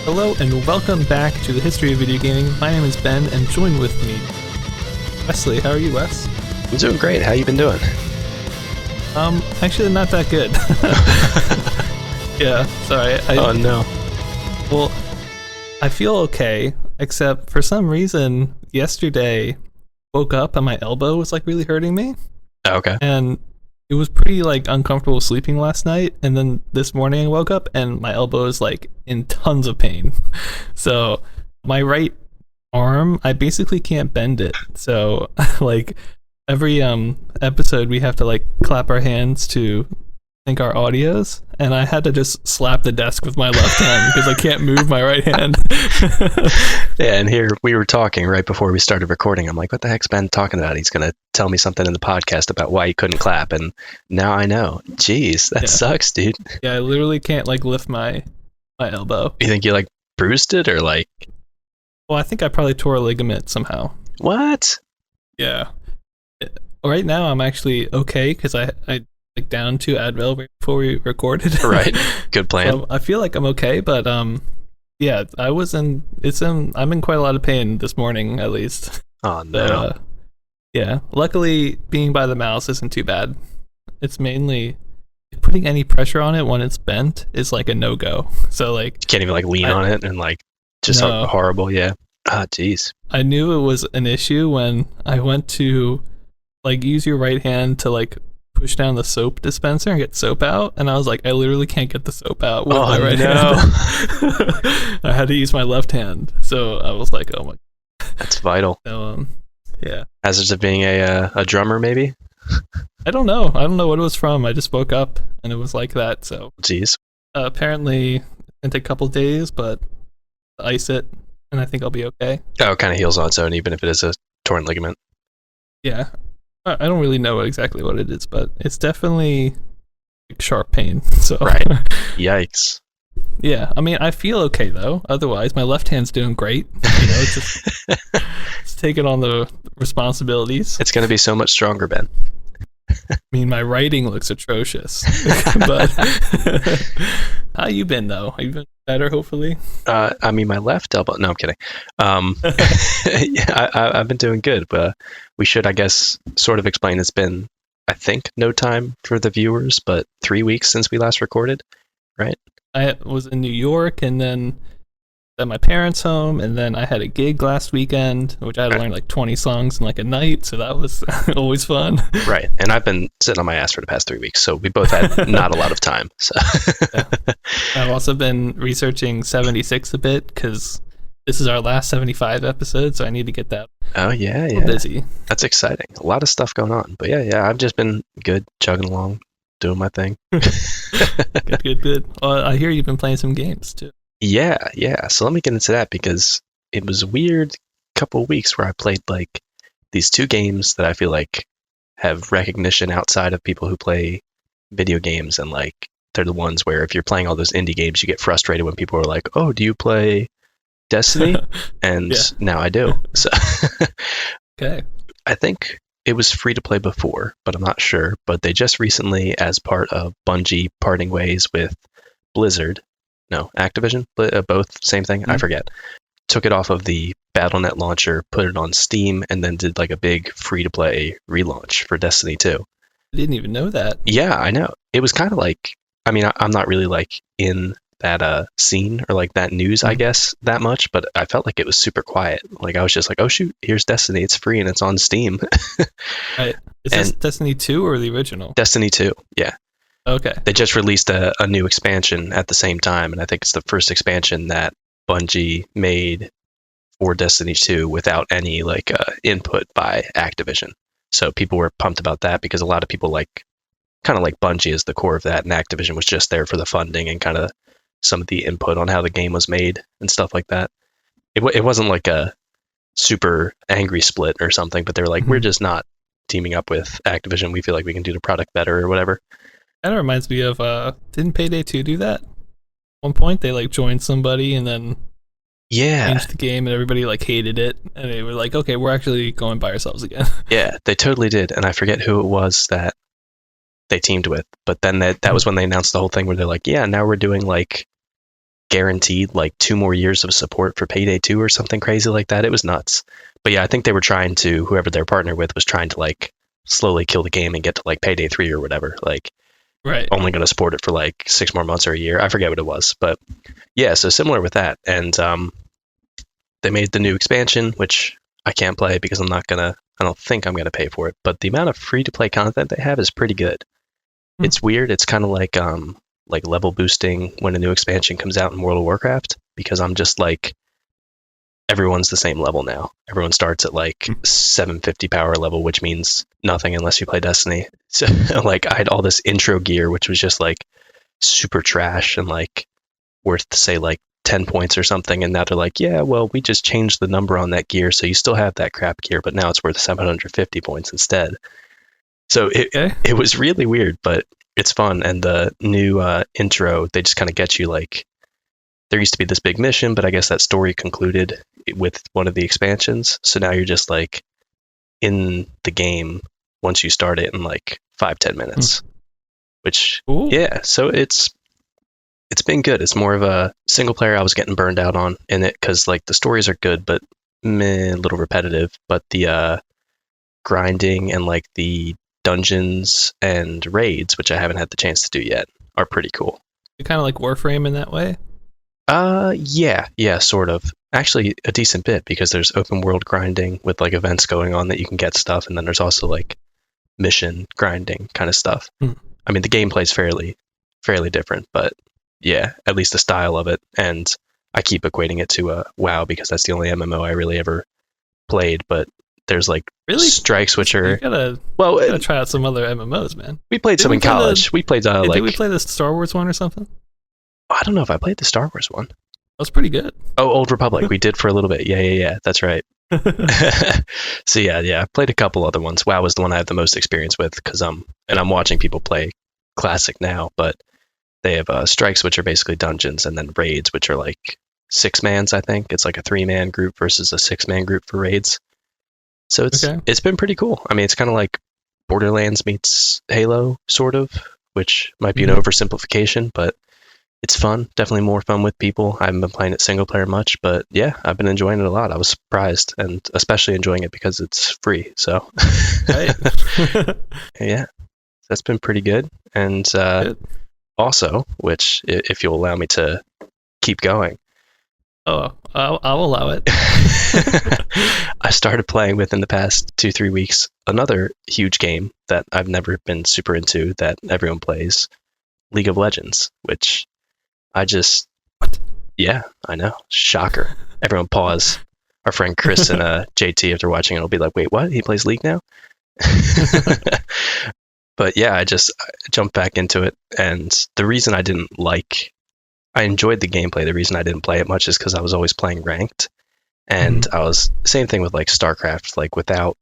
Hello and welcome back to the History of Video Gaming. My name is Ben, and join with me, Wesley. How are you, Wes? I'm doing great. How you been doing? Actually not that good. Yeah, sorry. Oh no. Well, I feel okay, except for some reason, yesterday, woke up and my elbow was like really hurting me. Okay. And it was pretty like uncomfortable sleeping last night, and then this morning I woke up and my elbow is like in tons of pain. So my right arm, I basically can't bend it. So like every episode we have to like clap our hands to sync our audios, and I had to just slap the desk with my left hand because I can't move my right hand. Yeah, and here we were talking right before we started recording. I'm like, what the heck's Ben talking about? He's gonna tell me something in the podcast about why he couldn't clap, and now I know. Jeez, that sucks, dude. Yeah, I literally can't like lift my elbow. You think you like bruised it or like? Well, I think I probably tore a ligament somehow. What? Yeah. Right now I'm actually okay because I like down to Advil right before we recorded. Right. Good plan. So I feel like I'm okay, but yeah, I'm in quite a lot of pain this morning at least. Oh no. So, yeah. Luckily being by the mouse isn't too bad. It's mainly putting any pressure on it when it's bent is like a no-go. So like You can't even like lean on it and like just horrible, yeah. Ah, jeez. I knew it was an issue when I went to like use your right hand to like push down the soap dispenser and get soap out, and I was like, I literally can't get the soap out with my right hand. I had to use my left hand, so I was like, oh my. That's vital. So, yeah. Hazards of being a drummer, maybe? I don't know what it was from. I just woke up and it was like that. So jeez. Apparently it's gonna take a couple days, but ice it and I think I'll be okay. Oh, it kind of heals on its own even if it is a torn ligament. Yeah. I don't really know exactly what it is, but it's definitely like sharp pain. So right. Yikes. Yeah, I mean, I feel okay though. Otherwise, my left hand's doing great. You know, it's taking on the responsibilities. It's going to be so much stronger, Ben. I mean, my writing looks atrocious. But how you been though? Have you been better? Hopefully. I mean, my left elbow. No, I'm kidding. Yeah, I've been doing good, but we should, I guess, sort of explain. It's been, I think, no time for the viewers, but 3 weeks since we last recorded, right? I was in New York, and then at my parents' home, and then I had a gig last weekend, which I had to learn like 20 songs in like a night, so that was always fun. Right, and I've been sitting on my ass for the past 3 weeks, so we both had not a lot of time. So yeah. I've also been researching 76 a bit, because this is our last 75 episode, so I need to get that. Oh, yeah. Busy. That's exciting. A lot of stuff going on. But yeah, I've just been good, chugging along, doing my thing. Good. Well, I hear you've been playing some games, too. Yeah. So let me get into that, because it was a weird couple of weeks where I played like these two games that I feel like have recognition outside of people who play video games, and like they're the ones where if you're playing all those indie games, you get frustrated when people are like, oh, do you play Destiny? And now I do. So okay. I think it was free to play before, but I'm not sure. But they just recently, as part of Bungie parting ways with Activision, both same thing, I forget, took it off of the Battle.net launcher, put it on Steam, and then did like a big free to play relaunch for Destiny 2. I didn't even know that. Yeah, I know. It was kind of like, I mean, I'm not really like in that scene or like that news, I guess, that much, but I felt like it was super quiet. Like I was just like, oh shoot, here's Destiny, it's free and it's on Steam. Right. Is this Destiny 2 or the original? Destiny 2, yeah. Okay. They just released a new expansion at the same time, and I think it's the first expansion that Bungie made for Destiny 2 without any like input by Activision. So people were pumped about that, because a lot of people like kind of like Bungie is the core of that, and Activision was just there for the funding and kind of some of the input on how the game was made and stuff like that. It wasn't like a super angry split or something, but they were like, we're just not teaming up with Activision. We feel like we can do the product better or whatever. Kind of reminds me of, didn't Payday 2 do that? At one point, they like joined somebody and then changed the game, and everybody like hated it, and they were like, okay, we're actually going by ourselves again. Yeah, they totally did, and I forget who it was that they teamed with, but then that was when they announced the whole thing where they're like, yeah, now we're doing like guaranteed like 2 more years of support for Payday 2 or something crazy like that. It was nuts. But yeah, I think they were trying to, whoever their partner with was trying to like slowly kill the game and get to like Payday 3 or whatever. Like, Right. only going to support it for like 6 more months or a year. I forget what it was, but yeah, so similar with that. And they made the new expansion, which I can't play because I don't think I'm gonna pay for it. But the amount of free to play content they have is pretty good. It's weird. It's kind of like level boosting when a new expansion comes out in World of Warcraft, because I'm just like, everyone's the same level now. Everyone starts at like 750 power level, which means nothing unless you play Destiny. So like I had all this intro gear, which was just like super trash and like worth say like 10 points or something. And now they're like, yeah, well, we just changed the number on that gear. So you still have that crap gear, but now it's worth 750 points instead. So it was really weird, but it's fun. And the new intro, they just kind of get you like, there used to be this big mission, but I guess that story concluded with one of the expansions. So now you're just like in the game once you start it in like 5-10 minutes, which, Ooh. yeah, so it's been good. It's more of a single player I was getting burned out on in it, because like the stories are good, but a little repetitive. But the grinding and like the dungeons and raids, which I haven't had the chance to do yet, are pretty cool. Kind of like Warframe in that way? Yeah, sort of. Actually, a decent bit, because there's open world grinding with like events going on that you can get stuff, and then there's also like mission grinding kind of stuff. I mean, the gameplay's fairly different, but yeah, at least the style of it. And I keep equating it to WoW because that's the only MMO I really ever played. But there's like strikes, which are you gotta try out some other MMOs, man. We played some in college. We played did we play the Star Wars one or something? I don't know if I played the Star Wars one. That was pretty good. Oh, Old Republic. We did for a little bit. Yeah. That's right. So yeah, I played a couple other ones. WoW was the one I have the most experience with, because I'm watching people play Classic now, but they have strikes, which are basically dungeons, and then raids, which are like 6-mans. I think it's like a 3-man group versus a 6-man group for raids. So it's been pretty cool. I mean, it's kind of like Borderlands meets Halo, sort of, which might be an oversimplification, but it's fun. Definitely more fun with people. I haven't been playing it single player much, but yeah, I've been enjoying it a lot. I was surprised, and especially enjoying it because it's free. So, yeah, that's been pretty good. And also, which, if you'll allow me to keep going. Oh, I'll allow it. I started playing within the past 2-3 weeks another huge game that I've never been super into that everyone plays, League of Legends, which I just... What? Yeah, I know. Shocker. Everyone pause. Our friend Chris and JT, if they're watching it, will be like, wait, what? He plays League now? But yeah, I jumped back into it. And the reason I enjoyed the gameplay. The reason I didn't play it much is because I was always playing ranked. And I was, same thing with like StarCraft, like without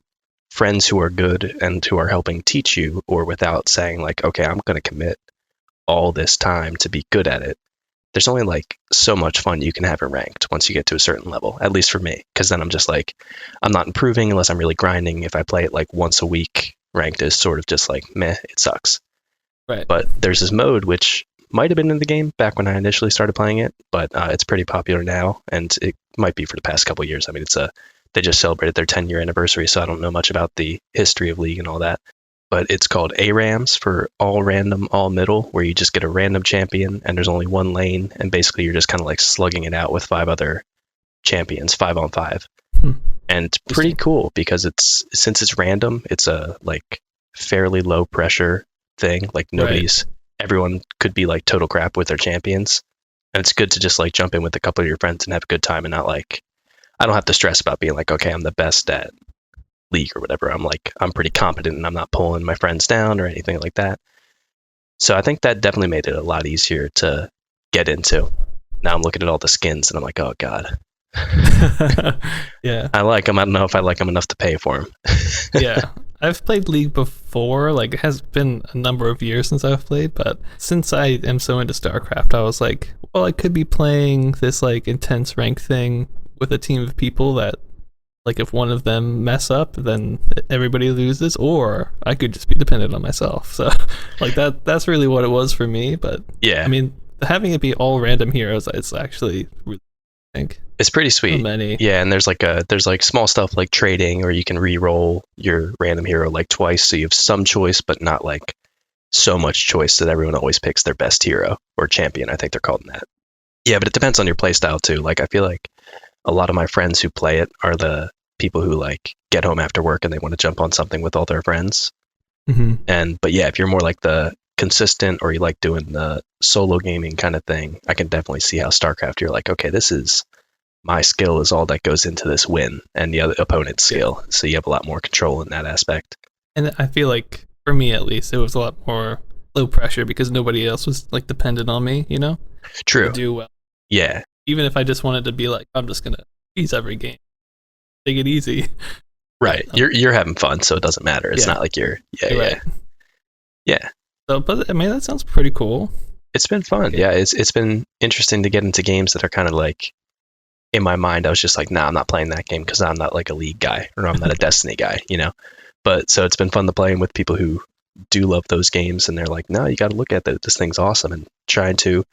friends who are good and who are helping teach you, or without saying like, okay, I'm going to commit all this time to be good at it. There's only like so much fun you can have in ranked once you get to a certain level, at least for me. Because then I'm just like, I'm not improving unless I'm really grinding. If I play it like once a week, ranked is sort of just like, meh, it sucks. Right. But there's this mode which might have been in the game back when I initially started playing it, but it's pretty popular now, and it might be for the past couple of years. I mean, they just celebrated their 10-year anniversary, so I don't know much about the history of League and all that. But it's called ARAMs, for all random, all middle, where you just get a random champion and there's only one lane, and basically you're just kind of like slugging it out with 5 other champions, 5-on-5. And pretty cool, because since it's random, it's a like fairly low pressure thing. Like everyone could be like total crap with their champions, and it's good to just like jump in with a couple of your friends and have a good time, and not like, I don't have to stress about being like, okay, I'm the best at League or whatever. I'm pretty competent, and I'm not pulling my friends down or anything like that. So I think that definitely made it a lot easier to get into. Now I'm looking at all the skins and I'm like, oh god. Yeah, I like them. I don't know if I like them enough to pay for them. Yeah, I've played League before. Like, it has been a number of years since I've played, but since I am so into StarCraft, I was like, well, I could be playing this like intense rank thing with a team of people that, like, if one of them mess up, then everybody loses, or I could just be dependent on myself. So, like, that's really what it was for me. But yeah, I mean, having it be all random heroes, it's actually really, I think, It's pretty so sweet. many. Yeah, and there's like small stuff like trading, or you can re-roll your random hero like twice, so you have some choice, but not like so much choice that everyone always picks their best hero or champion. I think they're called that. Yeah, but it depends on your playstyle too. Like I feel like a lot of my friends who play it are the people who like get home after work and they want to jump on something with all their friends. But yeah, if you're more like the consistent, or you like doing the solo gaming kind of thing, I can definitely see how StarCraft, you're like, okay, this is my skill is all that goes into this win, and the other opponent's skill. So you have a lot more control in that aspect. And I feel like, for me at least, it was a lot more low pressure because nobody else was like dependent on me, True. to do well. Yeah. Even if I just wanted to be like, I'm just gonna ease every game, take it easy. Right. You're having fun, so it doesn't matter. It's not like you're right. Yeah. So, but I mean, that sounds pretty cool. It's been fun. Okay. Yeah, it's been interesting to get into games that are kind of like, in my mind, I was just like, nah, I'm not playing that game because I'm not like a League guy, or I'm not a Destiny guy, But so it's been fun to play with people who do love those games, and they're like, no, you got to look at that. This thing's awesome, and trying to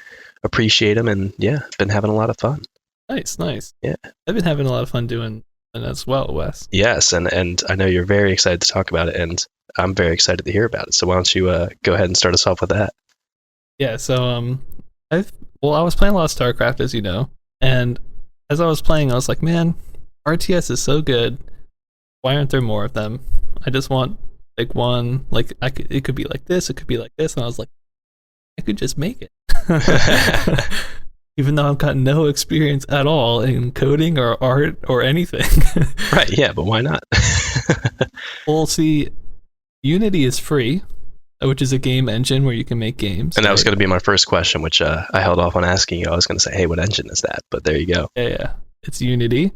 appreciate them. And yeah, been having a lot of fun. Nice. Yeah, I've been having a lot of fun doing it as well, Wes. Yes, and I know you're very excited to talk about it, and I'm very excited to hear about it. So why don't you go ahead and start us off with that? Yeah. So I was playing a lot of StarCraft, as you know, and as I was playing, I was like, man, RTS is so good. Why aren't there more of them? I just want like one. Like it could be like this. It could be like this. And I was like, I could just make it. Even though I've got no experience at all in coding or art or anything. Right, yeah, but why not? Well, see, Unity is free, which is a game engine where you can make games. And that was going to be my first question, which I held off on asking you. I was going to say, hey, what engine is that? But there you go. Yeah. It's Unity.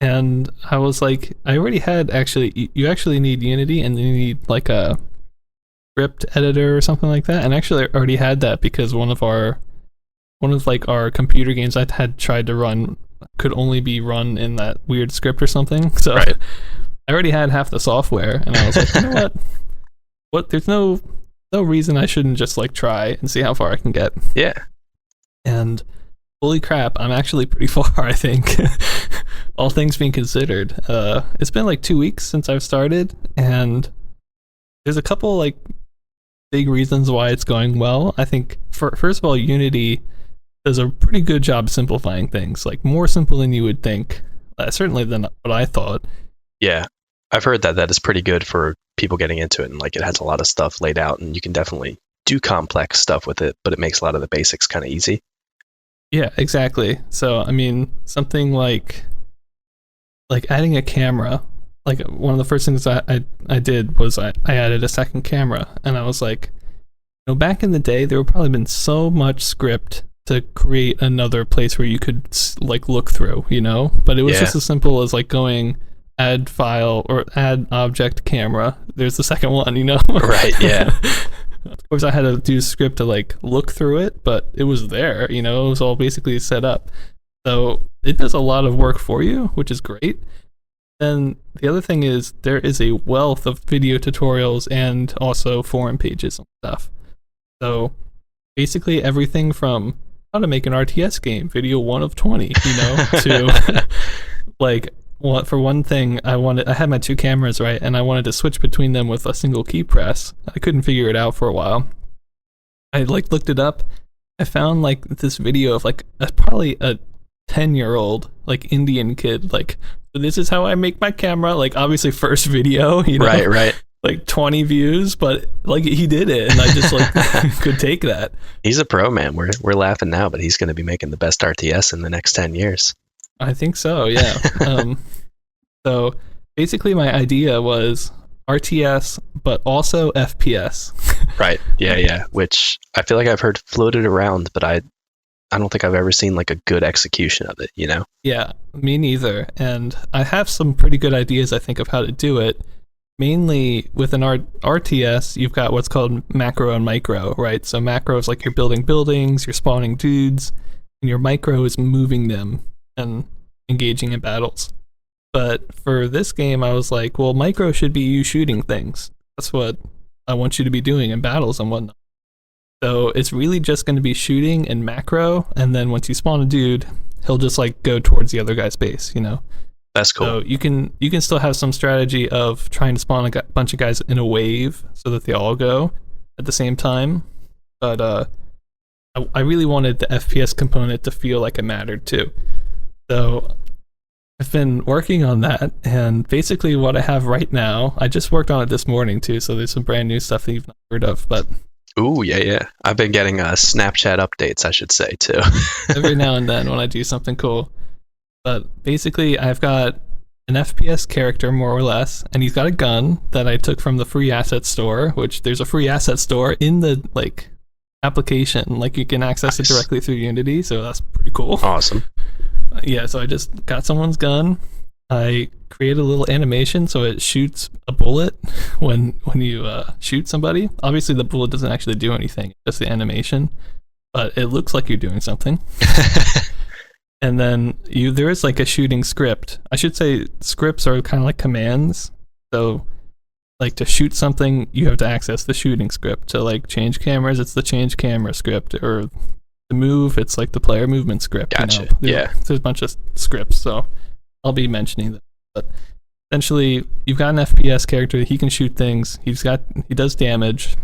And I was like, I already had you actually need Unity, and you need like a script editor or something like that. And actually I already had that because one of our computer games I had tried to run could only be run in that weird script or something. So right. I already had half the software, and I was like, you know what? There's no reason I shouldn't just like try and see how far I can get. Yeah. And holy crap, I'm actually pretty far, I think. All things being considered. It's been like 2 weeks since I've started, and there's a couple like big reasons why it's going well. I think first of all, Unity does a pretty good job simplifying things, like more simple than you would think, certainly than what I thought. Yeah, I've heard that is pretty good for people getting into it, and like it has a lot of stuff laid out, and you can definitely do complex stuff with it, but it makes a lot of the basics kind of easy. Yeah, exactly. So I mean, something like adding a camera. Like one of the first things I did was I added a second camera, and I was like, back in the day, there would probably been so much script to create another place where you could like look through, but it was just as simple as like going add file or add object camera. There's the second one, Right, yeah. Of course, I had to do script to like look through it, but it was there, it was all basically set up. So it does a lot of work for you, which is great. And the other thing is there is a wealth of video tutorials and also forum pages and stuff. So basically everything from how to make an RTS game, video 1 of 20, to like, for one thing, I had my 2 cameras, right, and I wanted to switch between them with a single key press. I couldn't figure it out for a while. I like looked it up. I found like this video of like probably a 10-year-old like Indian kid, like, this is how I make my camera, like obviously first video, right, like 20 views, but like he did it, and I just like could take that. He's a pro, man. We're laughing now, but he's going to be making the best RTS in the next 10 years. I think so, yeah. So basically my idea was RTS, but also FPS. Right. Yeah. Which I feel like I've heard floated around, but I don't think I've ever seen like a good execution of it, Yeah, me neither. And I have some pretty good ideas, I think, of how to do it. Mainly with an RTS, you've got what's called macro and micro, right? So macro is like you're building buildings, you're spawning dudes, and your micro is moving them and engaging in battles. But for this game, I was like, well, micro should be you shooting things. That's what I want you to be doing in battles and whatnot. So it's really just going to be shooting and macro, and then once you spawn a dude, he'll just like go towards the other guy's base, you know. That's cool. So you can still have some strategy of trying to spawn a bunch of guys in a wave so that they all go at the same time. But I really wanted the FPS component to feel like it mattered too. So I've been working on that, and basically what I have right now, I just worked on it this morning too, so there's some brand new stuff that you've not heard of, but Ooh, yeah. I've been getting Snapchat updates, I should say, too. every now and then when I do something cool. But basically, I've got an FPS character, more or less, and he's got a gun that I took from the free asset store, which there's a free asset store in the, like, application. Like, you can access it directly through Unity, so that's pretty cool. Awesome. Yeah, so I just got someone's gun. I create a little animation so it shoots a bullet when you shoot somebody. Obviously, the bullet doesn't actually do anything, just the animation, but it looks like you're doing something. And then there is like a shooting script. I should say scripts are kind of like commands. So like to shoot something, you have to access the shooting script. To like change cameras, it's the change camera script. Or to move, it's like the player movement script. Gotcha. You know? There's a bunch of scripts, so I'll be mentioning them. But essentially, you've got an FPS character. He can shoot things. He does damage.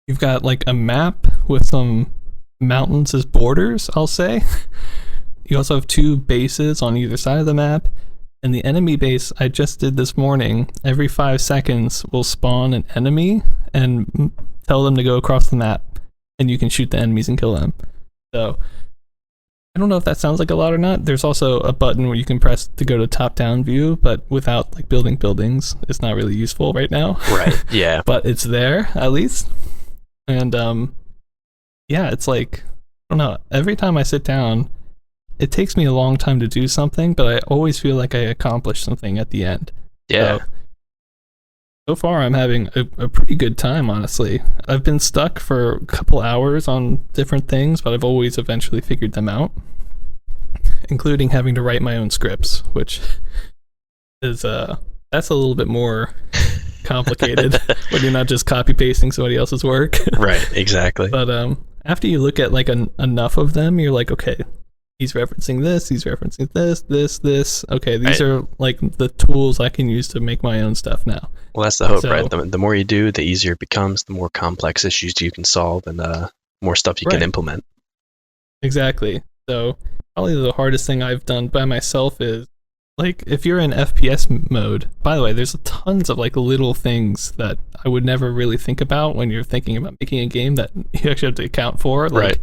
You've got like a map with some mountains as borders, I'll say. You also have 2 bases on either side of the map. And the enemy base I just did this morning, every 5 seconds will spawn an enemy and tell them to go across the map. And you can shoot the enemies and kill them. So I don't know if that sounds like a lot or not. There's also a button where you can press to go to top-down view, but without like building buildings, it's not really useful right now. Right, yeah. But it's there, at least. And yeah, it's like, I don't know, every time I sit down, it takes me a long time to do something, but I always feel like I accomplished something at the end. Yeah. So far, I'm having a pretty good time, honestly. I've been stuck for a couple hours on different things, but I've always eventually figured them out, including having to write my own scripts, which is that's a little bit more complicated when you're not just copy pasting somebody else's work. Right, exactly. But after you look at like enough of them, you're like, okay, he's referencing this, he's referencing this. Okay, these are like the tools I can use to make my own stuff now. Well, that's the hope, right? The more you do, the easier it becomes, the more complex issues you can solve, and more stuff you can implement. Exactly. So probably the hardest thing I've done by myself is, like, if you're in FPS mode, by the way, there's tons of like little things that I would never really think about when you're thinking about making a game that you actually have to account for, like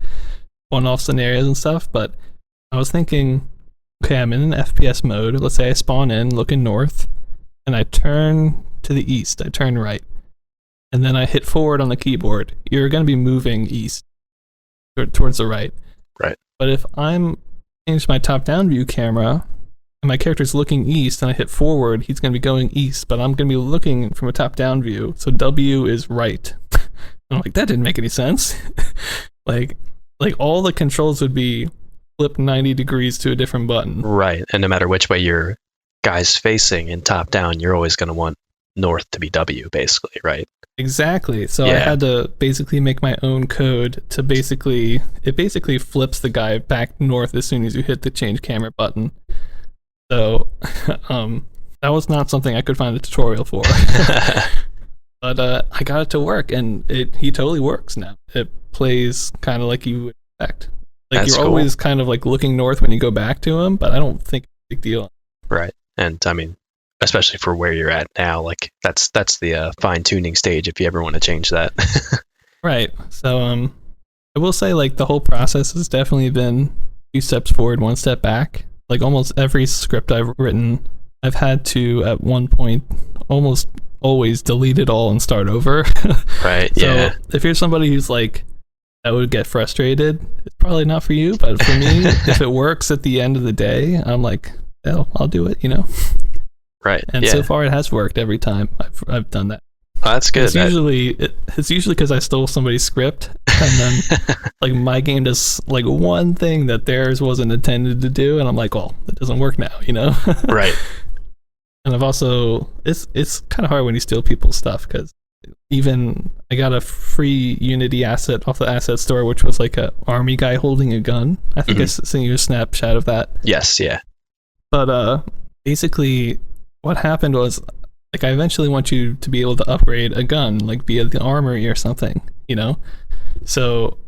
one-off scenarios and stuff. But I was thinking, okay, I'm in an FPS mode. Let's say I spawn in looking north, and I turn to the east. I turn right, and then I hit forward on the keyboard. You're going to be moving east towards the right. Right. But if I'm change my top-down view camera, and my character's looking east, and I hit forward, he's going to be going east, but I'm going to be looking from a top-down view, so W is right. I'm like, that didn't make any sense. like all the controls would be flip 90 degrees to a different button. Right, and no matter which way your guy's facing in top-down, you're always going to want north to be W, basically, right? Exactly. So I had to basically make my own code to it basically flips the guy back north as soon as you hit the change camera button. So that was not something I could find a tutorial for. But I got it to work, and he totally works now. It plays kind of like you would expect. Like, That's you're cool. always kind of like looking north when you go back to him, but I don't think it's a big deal. Right. And I mean, especially for where you're at now, like that's the fine-tuning stage if you ever want to change that. Right. So I will say, like, the whole process has definitely been 2 steps forward, 1 step back. Like, almost every script I've written, I've had to, at one point, almost always delete it all and start over. Right, so if you're somebody who's like, that would get frustrated, it's probably not for you. But for me, if it works at the end of the day, I'm like, hell, I'll do it, you know? Right. And so far, it has worked every time I've done that. Oh, that's good. It's usually because I stole somebody's script, and then like my game does like one thing that theirs wasn't intended to do, and I'm like, well, it doesn't work now, you know? Right. And I've also it's kind of hard when you steal people's stuff, because even I got a free Unity asset off the asset store, which was like a army guy holding a gun. I think I sent you a snapshot of that. Yes, yeah. But basically, what happened was, like, I eventually want you to be able to upgrade a gun, like via the armory or something, you know? So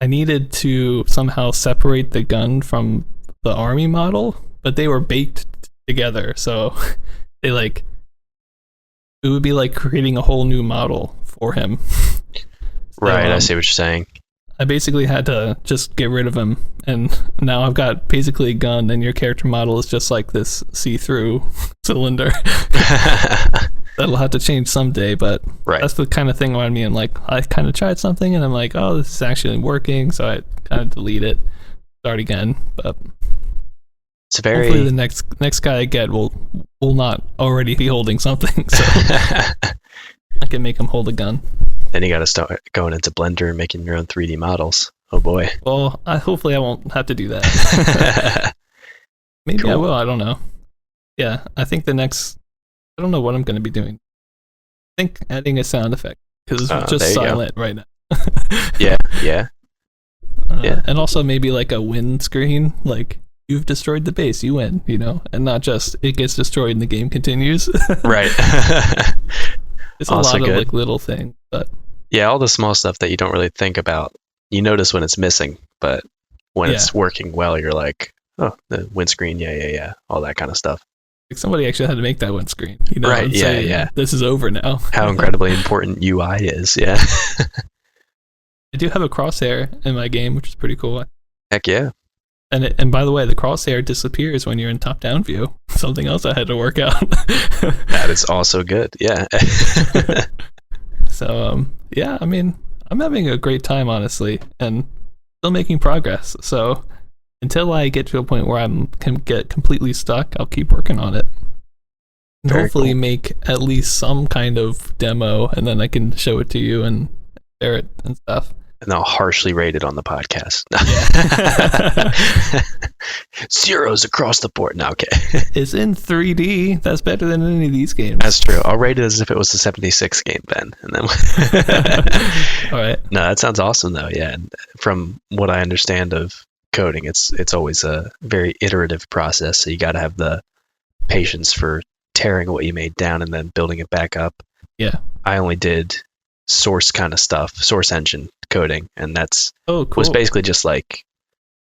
I needed to somehow separate the gun from the army model, but they were baked together. So they like, it would be like creating a whole new model for him. Right, I see what you're saying. I basically had to just get rid of him, and now I've got basically a gun, and your character model is just like this see-through cylinder. That'll have to change someday, but that's the kind of thing where I kind of tried something, and I'm like, oh, this is actually working, so I kind of delete it, start again. But it's very... hopefully the next guy I get will not already be holding something, so I can make him hold a gun. Then you got to start going into Blender and making your own 3D models. Oh boy. Well, hopefully I won't have to do that. Maybe cool. I will. I don't know. Yeah, I think I don't know what I'm going to be doing. I think adding a sound effect because it's just silent right now. Yeah. Yeah. And also maybe like a win screen, like you've destroyed the base, you win, you know, and not just it gets destroyed and the game continues. Right. It's a lot of like little things, but yeah, all the small stuff that you don't really think about, you notice when it's missing, but when it's working well, you're like, oh, the windscreen, yeah, all that kind of stuff. Like somebody actually had to make that windscreen, you know? Right? Yeah. This is over now. How incredibly important UI is, yeah. I do have a crosshair in my game, which is pretty cool. Heck yeah. And by the way, the crosshair disappears when you're in top-down view. Something else I had to work out. That is also good, yeah. So, yeah, I mean, I'm having a great time, honestly, and still making progress. So until I get to a point where I can get completely stuck, I'll keep working on it. And hopefully make at least some kind of demo, and then I can show it to you and share it and stuff. And I'll harshly rate it on the podcast. Zeros across the board. No, okay. It's in 3D. That's better than any of these games. That's true. I'll rate it as if it was a 76 game then. And then all right. No, that sounds awesome though. Yeah. And from what I understand of coding, it's always a very iterative process. So you got to have the patience for tearing what you made down and then building it back up. Yeah. I only did source kind of stuff, source engine coding, and that's cool. Was basically just like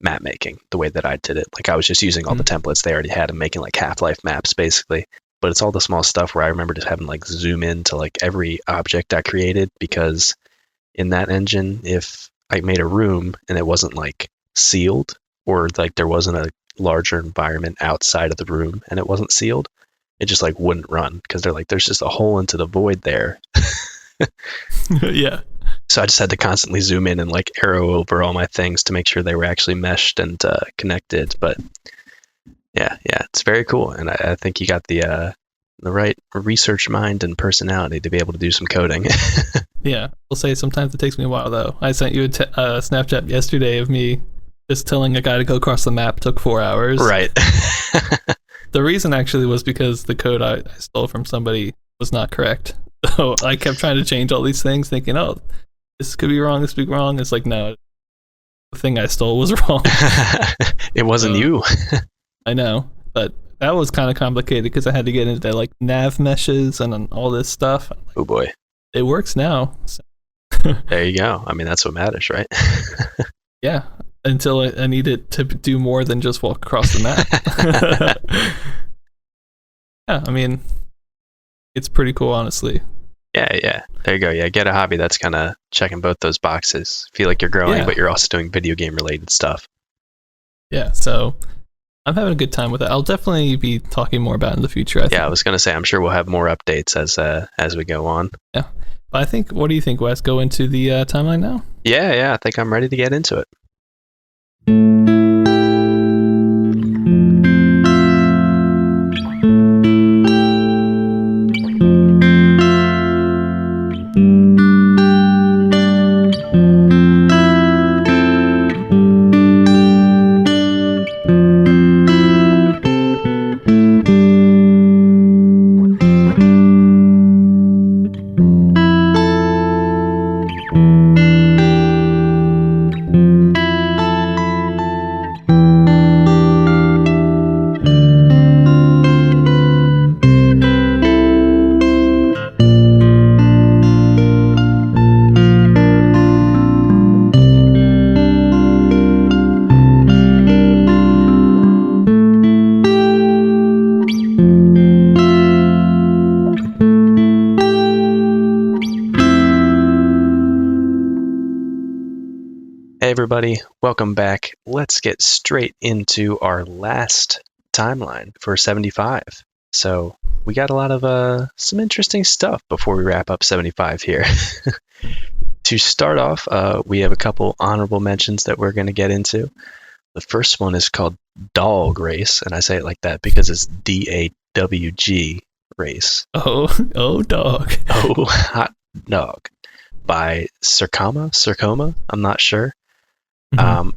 map making the way that I did it. Like I was just using all the templates they already had and making like Half-Life maps basically. But it's all the small stuff where I remember just having like zoom in to like every object I created, because in that engine, if I made a room and it wasn't like sealed, or like there wasn't a larger environment outside of the room and it wasn't sealed, it just like wouldn't run, because they're like, there's just a hole into the void there. Yeah. So I just had to constantly zoom in and like arrow over all my things to make sure they were actually meshed and connected. But yeah, it's very cool, and I think you got the right research mind and personality to be able to do some coding. Yeah, I'll say sometimes it takes me a while though. I sent you a Snapchat yesterday of me just telling a guy to go across the map. Took 4 hours. Right. The reason actually was because the code I stole from somebody was not correct. So I kept trying to change all these things, thinking, oh, this could be wrong, this could be wrong. It's like, no, the thing I stole was wrong. It wasn't you. I know, but that was kind of complicated because I had to get into like nav meshes and all this stuff. Oh boy. It works now. So. There you go. I mean, that's what matters, right? Yeah, until I need it to do more than just walk across the map. Yeah, I mean, it's pretty cool, honestly. Yeah. There you go. Yeah, get a hobby that's kind of checking both those boxes. Feel like you're growing, but you're also doing video game related stuff. Yeah, so I'm having a good time with it. I'll definitely be talking more about it in the future. I think. I was going to say, I'm sure we'll have more updates as we go on. Yeah. But I think, what do you think, Wes? Go into the timeline now? Yeah. I think I'm ready to get into it. everybody. Welcome back. Let's get straight into our last timeline for 75. So we got a lot of some interesting stuff before we wrap up 75 here. To start off, we have a couple honorable mentions that we're going to get into. The first one is called Dog Race, and I say it like that because it's DAWG Race. Oh, dog. Oh, hot dog. By Circoma, I'm not sure.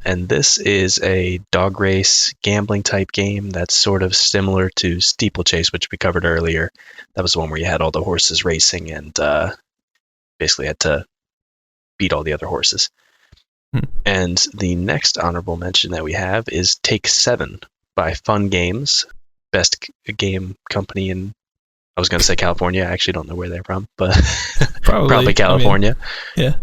And this is a dog race gambling type game that's sort of similar to Steeplechase, which we covered earlier. That was the one where you had all the horses racing and basically had to beat all the other horses. And the next honorable mention that we have is Take 7 by Fun Games, best game company in, I was going to say California. I actually don't know where they're from, but probably California. Yeah.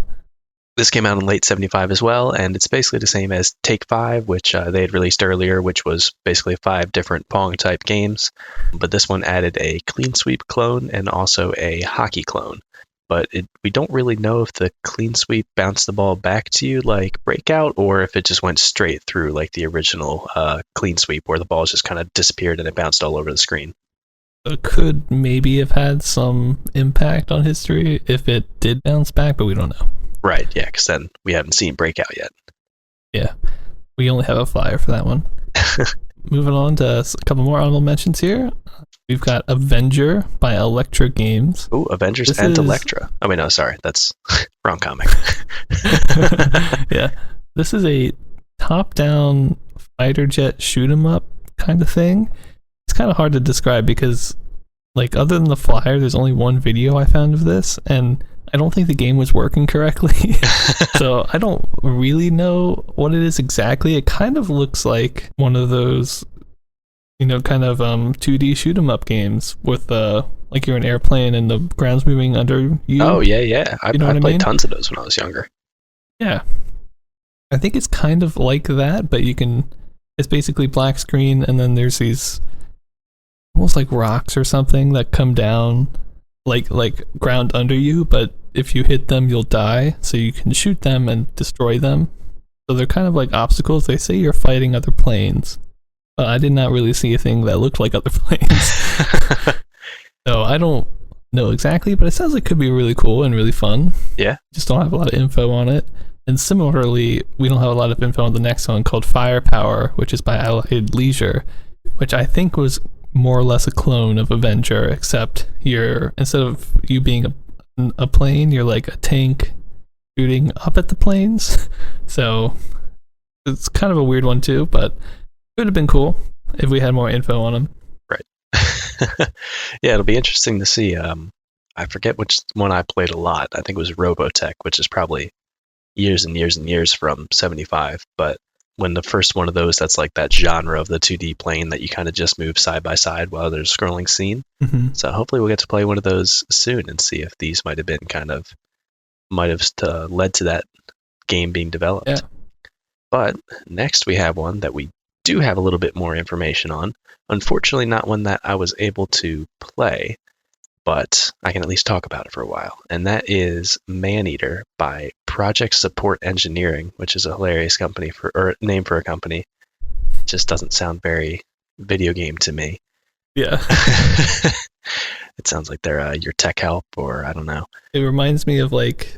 This came out in late 75 as well, and it's basically the same as Take 5, which they had released earlier, which was basically 5 different Pong-type games. But this one added a clean sweep clone and also a hockey clone. But we don't really know if the clean sweep bounced the ball back to you like Breakout, or if it just went straight through like the original clean sweep, where the ball just kind of disappeared and it bounced all over the screen. It could maybe have had some impact on history if it did bounce back, but we don't know. Right, yeah, because then we haven't seen Breakout yet. Yeah, we only have a flyer for that one. Moving on to a couple more honorable mentions here. We've got Avenger by Electra Games. Ooh, Avengers and Electra. Oh, wait, no, sorry. That's wrong comic. Yeah. This is a top-down fighter jet shoot-'em-up kind of thing. It's kind of hard to describe because, like, other than the flyer, there's only one video I found of this, and I don't think the game was working correctly. So I don't really know what it is exactly. It kind of looks like one of those, kind of 2D shoot 'em up games with like you're an airplane and the ground's moving under you. Oh yeah. I played tons of those when I was younger. Yeah, I think it's kind of like that, but it's basically black screen, and then there's these almost like rocks or something that come down like ground under you, but if you hit them you'll die, so you can shoot them and destroy them. So they're kind of like obstacles. They say you're fighting other planes, but I did not really see a thing that looked like other planes. So I don't know exactly, but it sounds like it could be really cool and really fun. Yeah. Just don't have a lot of info on it. And similarly, we don't have a lot of info on the next one called Firepower, which is by Allied Leisure, which I think was more or less a clone of Avenger, except instead of you being a plane, you're like a tank shooting up at the planes. So it's kind of a weird one too, but it would have been cool if we had more info on them. Right. Yeah, it'll be interesting to see. I forget which one I played a lot. I think it was Robotech, which is probably years and years and years from 75. But when the first one of those, that's like that genre of the 2D plane that you kind of just move side by side while there's a scrolling scene. Mm-hmm. So hopefully we'll get to play one of those soon and see if these might have led to that game being developed. Yeah. But next we have one that we do have a little bit more information on. Unfortunately, not one that I was able to play, but I can at least talk about it for a while. And that is Maneater by Project Support Engineering, which is a hilarious name for a company. It just doesn't sound very video game to me. Yeah. It sounds like they're your tech help, or I don't know. It reminds me of like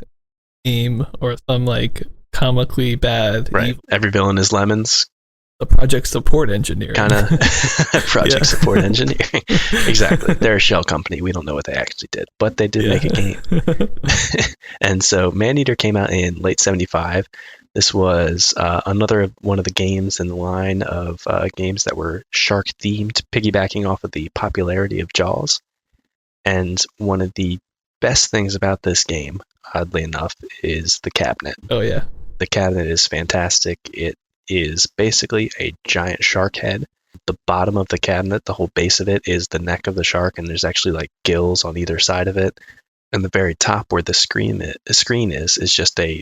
AIM or some like comically bad. Right. Evil. Every villain is lemons. The Project Support Engineering. Kind of Project Support Engineering. Exactly. They're a shell company. We don't know what they actually did, but they did make a game. And so Maneater came out in late 75. This was another one of the games in the line of games that were shark themed, piggybacking off of the popularity of Jaws. And one of the best things about this game, oddly enough, is the cabinet. Oh, yeah. The cabinet is fantastic. It is basically a giant shark head. The bottom of the cabinet, the whole base of it, is the neck of the shark, and there's actually like gills on either side of it. And the very top where the screen is just a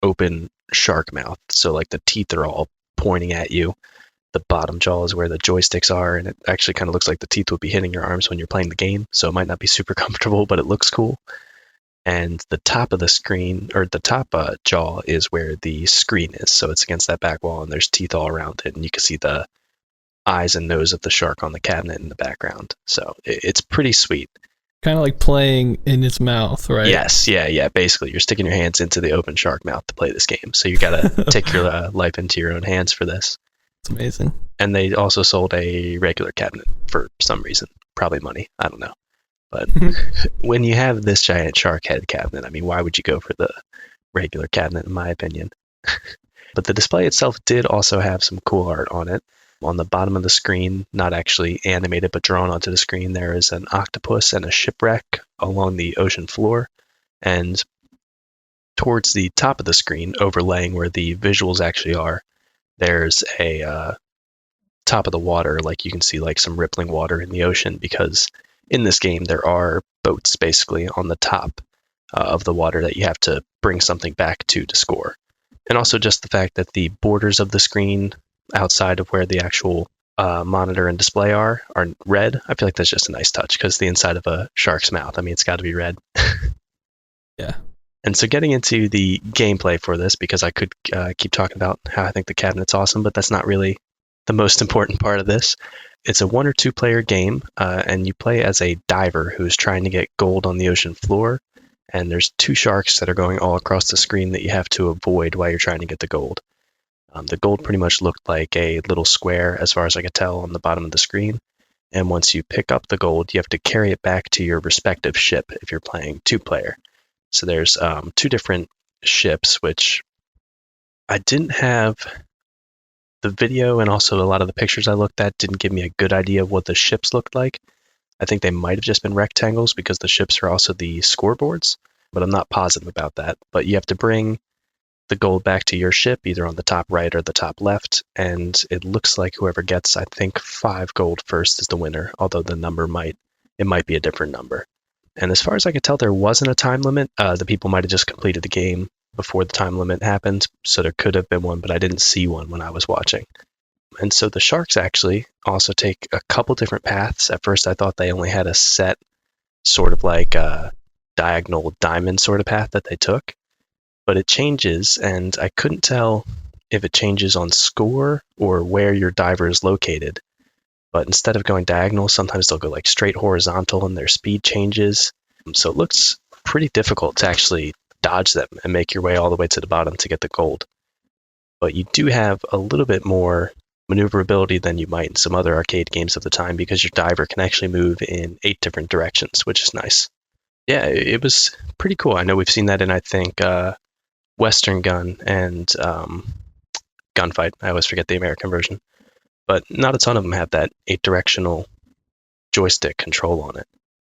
open shark mouth. So like the teeth are all pointing at you. The bottom jaw is where the joysticks are, and it actually kind of looks like the teeth would be hitting your arms when you're playing the game. So it might not be super comfortable, but it looks cool. and the top of the screen, or the top jaw, is where the screen is. So it's against that back wall, and there's teeth all around it, and you can see the eyes and nose of the shark on the cabinet in the background. So it's pretty sweet. Kind of like playing in its mouth, right? Yes, yeah. Basically, you're sticking your hands into the open shark mouth to play this game. So you got to take your life into your own hands for this. It's amazing. And they also sold a regular cabinet for some reason. Probably money. I don't know. But when you have this giant shark head cabinet, I mean, why would you go for the regular cabinet, in my opinion? But the display itself did also have some cool art on it. On the bottom of the screen, not actually animated, but drawn onto the screen, there is an octopus and a shipwreck along the ocean floor. And towards the top of the screen, overlaying where the visuals actually are, there's a top of the water, like you can see like some rippling water in the ocean, because in this game there are boats basically on the top of the water that you have to bring something back to score. And also just the fact that the borders of the screen outside of where the actual monitor and display are red. I feel like that's just a nice touch, because the inside of a shark's mouth, I mean, it's got to be red. Yeah. And so getting into the gameplay for this, because I could keep talking about how I think the cabinet's awesome, but that's not really the most important part of this. It's a 1 or 2 player game, and you play as a diver who's trying to get gold on the ocean floor. And there's 2 sharks that are going all across the screen that you have to avoid while you're trying to get the gold. The gold pretty much looked like a little square, as far as I could tell, on the bottom of the screen. And once you pick up the gold, you have to carry it back to your respective ship if you're playing 2-player. So there's 2 different ships, which I didn't have the video, and also a lot of the pictures I looked at didn't give me a good idea of what the ships looked like. I think they might have just been rectangles, because the ships are also the scoreboards, but I'm not positive about that. But you have to bring the gold back to your ship, either on the top right or the top left, and it looks like whoever gets, I think, 5 gold first is the winner, although the number might be a different number. And as far as I could tell, there wasn't a time limit. The people might have just completed the game before the time limit happened, so there could have been one, but I didn't see one when I was watching. And so the sharks actually also take a couple different paths. At first I thought they only had a set sort of like a diagonal diamond sort of path that they took, but it changes, and I couldn't tell if it changes on score or where your diver is located. But instead of going diagonal, sometimes they'll go like straight horizontal, and their speed changes. So it looks pretty difficult to actually dodge them and make your way all the way to the bottom to get the gold. But you do have a little bit more maneuverability than you might in some other arcade games of the time, because your diver can actually move in 8 different directions, which is nice. Yeah, it was pretty cool. I know we've seen that in, I think, Western Gun and Gunfight. I always forget the American version. But not a ton of them have that 8-directional joystick control on it.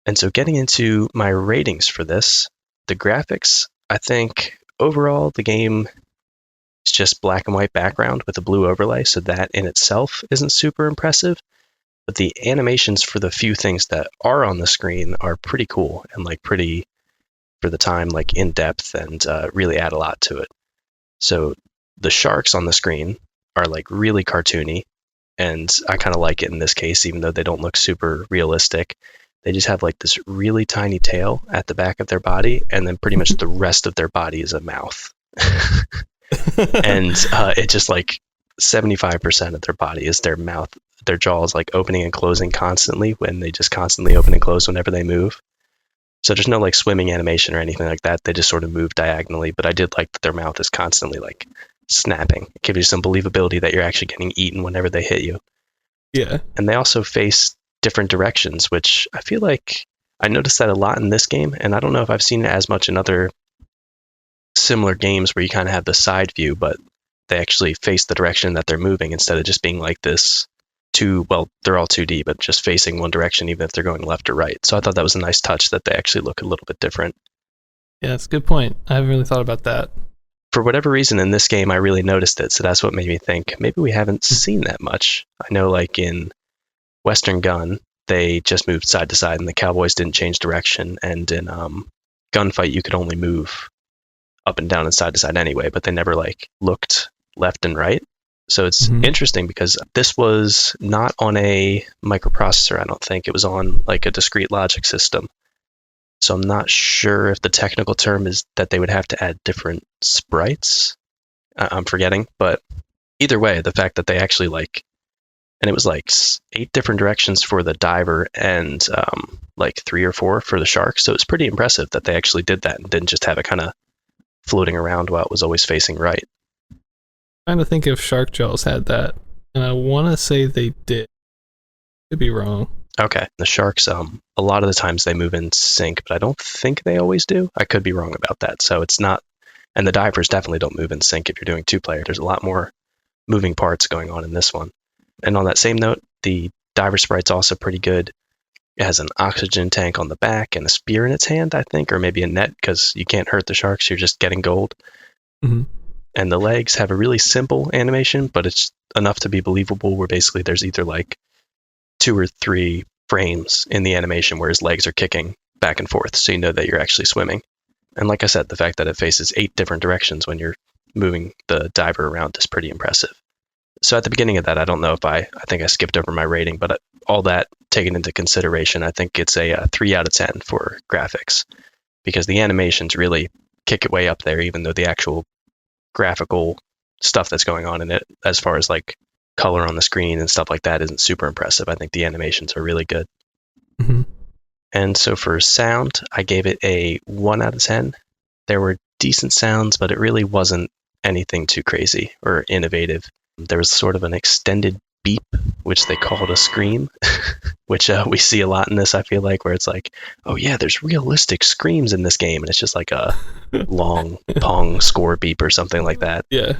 And so getting into my ratings for this, the graphics, I think overall the game is just black and white background with a blue overlay, so that in itself isn't super impressive. But the animations for the few things that are on the screen are pretty cool, and like pretty, for the time, like in depth, and really add a lot to it. So the sharks on the screen are like really cartoony, and I kind of like it in this case, even though they don't look super realistic. They just have like this really tiny tail at the back of their body, and then pretty much the rest of their body is a mouth. And it just like 75% of their body is their mouth. Their jaw is like opening and closing constantly, when they just constantly open and close whenever they move. So there's no like swimming animation or anything like that. They just sort of move diagonally, but I did like that their mouth is constantly like snapping. It gives you some believability that you're actually getting eaten whenever they hit you. Yeah. And they also face different directions, which I feel like I noticed that a lot in this game, and I don't know if I've seen it as much in other similar games where you kind of have the side view, but they actually face the direction that they're moving instead of just being like this they're all 2D, but just facing one direction even if they're going left or right. So I thought that was a nice touch, that they actually look a little bit different. Yeah, that's a good point. I haven't really thought about that. For whatever reason in this game, I really noticed it, so that's what made me think maybe we haven't seen that much. I know like in Western Gun, they just moved side to side and the cowboys didn't change direction, and in Gunfight you could only move up and down and side to side anyway, but they never like looked left and right. So it's interesting, because this was not on a microprocessor, I don't think. It was on like a discrete logic system. So I'm not sure if the technical term is that they would have to add different sprites. I'm forgetting, but either way, the fact that they actually like, and it was like 8 different directions for the diver and like 3 or 4 for the shark. So it was pretty impressive that they actually did that and didn't just have it kind of floating around while it was always facing right. Trying to think if Shark Jaws had that, and I want to say they did. Could be wrong. Okay, the sharks, a lot of the times they move in sync, but I don't think they always do. I could be wrong about that. So it's not, and the divers definitely don't move in sync if you're doing 2-player. There's a lot more moving parts going on in this one. And on that same note, the diver sprite's also pretty good. It has an oxygen tank on the back and a spear in its hand, I think, or maybe a net, because you can't hurt the sharks. You're just getting gold. Mm-hmm. And the legs have a really simple animation, but it's enough to be believable, where basically there's either like 2 or 3 frames in the animation where his legs are kicking back and forth, so you know that you're actually swimming. And like I said, the fact that it faces 8 different directions when you're moving the diver around is pretty impressive. So at the beginning of that, I don't know if I think I skipped over my rating, but all that taken into consideration, I think it's a 3 out of 10 for graphics, because the animations really kick it way up there, even though the actual graphical stuff that's going on in it, as far as like color on the screen and stuff like that, isn't super impressive. I think the animations are really good. Mm-hmm. And so for sound, I gave it a 1 out of 10. There were decent sounds, but it really wasn't anything too crazy or innovative. There was sort of an extended beep, which they called a scream, which we see a lot in this, I feel like, where it's like, oh yeah, there's realistic screams in this game, and it's just like a long pong score beep or something like that. Yeah.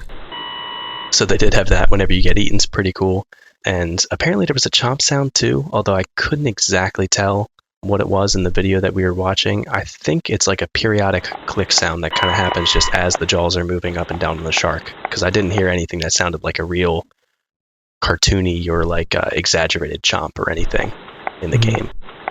So they did have that whenever you get eaten. It's pretty cool. And apparently there was a chomp sound too, although I couldn't exactly tell what it was in the video that we were watching. I think it's like a periodic click sound that kind of happens just as the jaws are moving up and down on the shark, because I didn't hear anything that sounded like a real cartoony or like exaggerated chomp or anything in the game.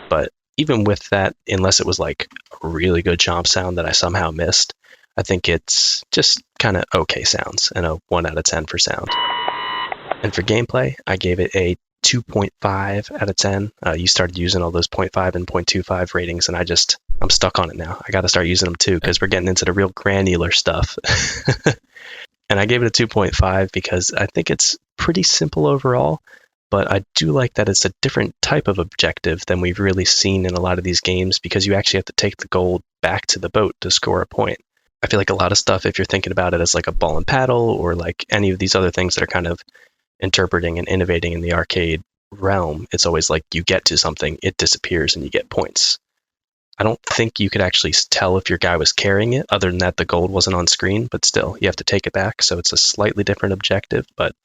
But even with that, unless it was like a really good chomp sound that I somehow missed, I think it's just kind of okay sounds, and a 1 out of 10 for sound. And for gameplay, I gave it a 2.5 out of 10. You started using all those 0.5 and 0.25 ratings, and I'm stuck on it now. I got to start using them too, because we're getting into the real granular stuff. And I gave it a 2.5 because I think it's pretty simple overall, but I do like that it's a different type of objective than we've really seen in a lot of these games, because you actually have to take the gold back to the boat to score a point. I feel like a lot of stuff, if you're thinking about it as like a ball and paddle or like any of these other things that are kind of interpreting and innovating in the arcade realm, it's always like you get to something, it disappears, and you get points. I don't think you could actually tell if your guy was carrying it, other than that the gold wasn't on screen, but still, you have to take it back, so it's a slightly different objective. But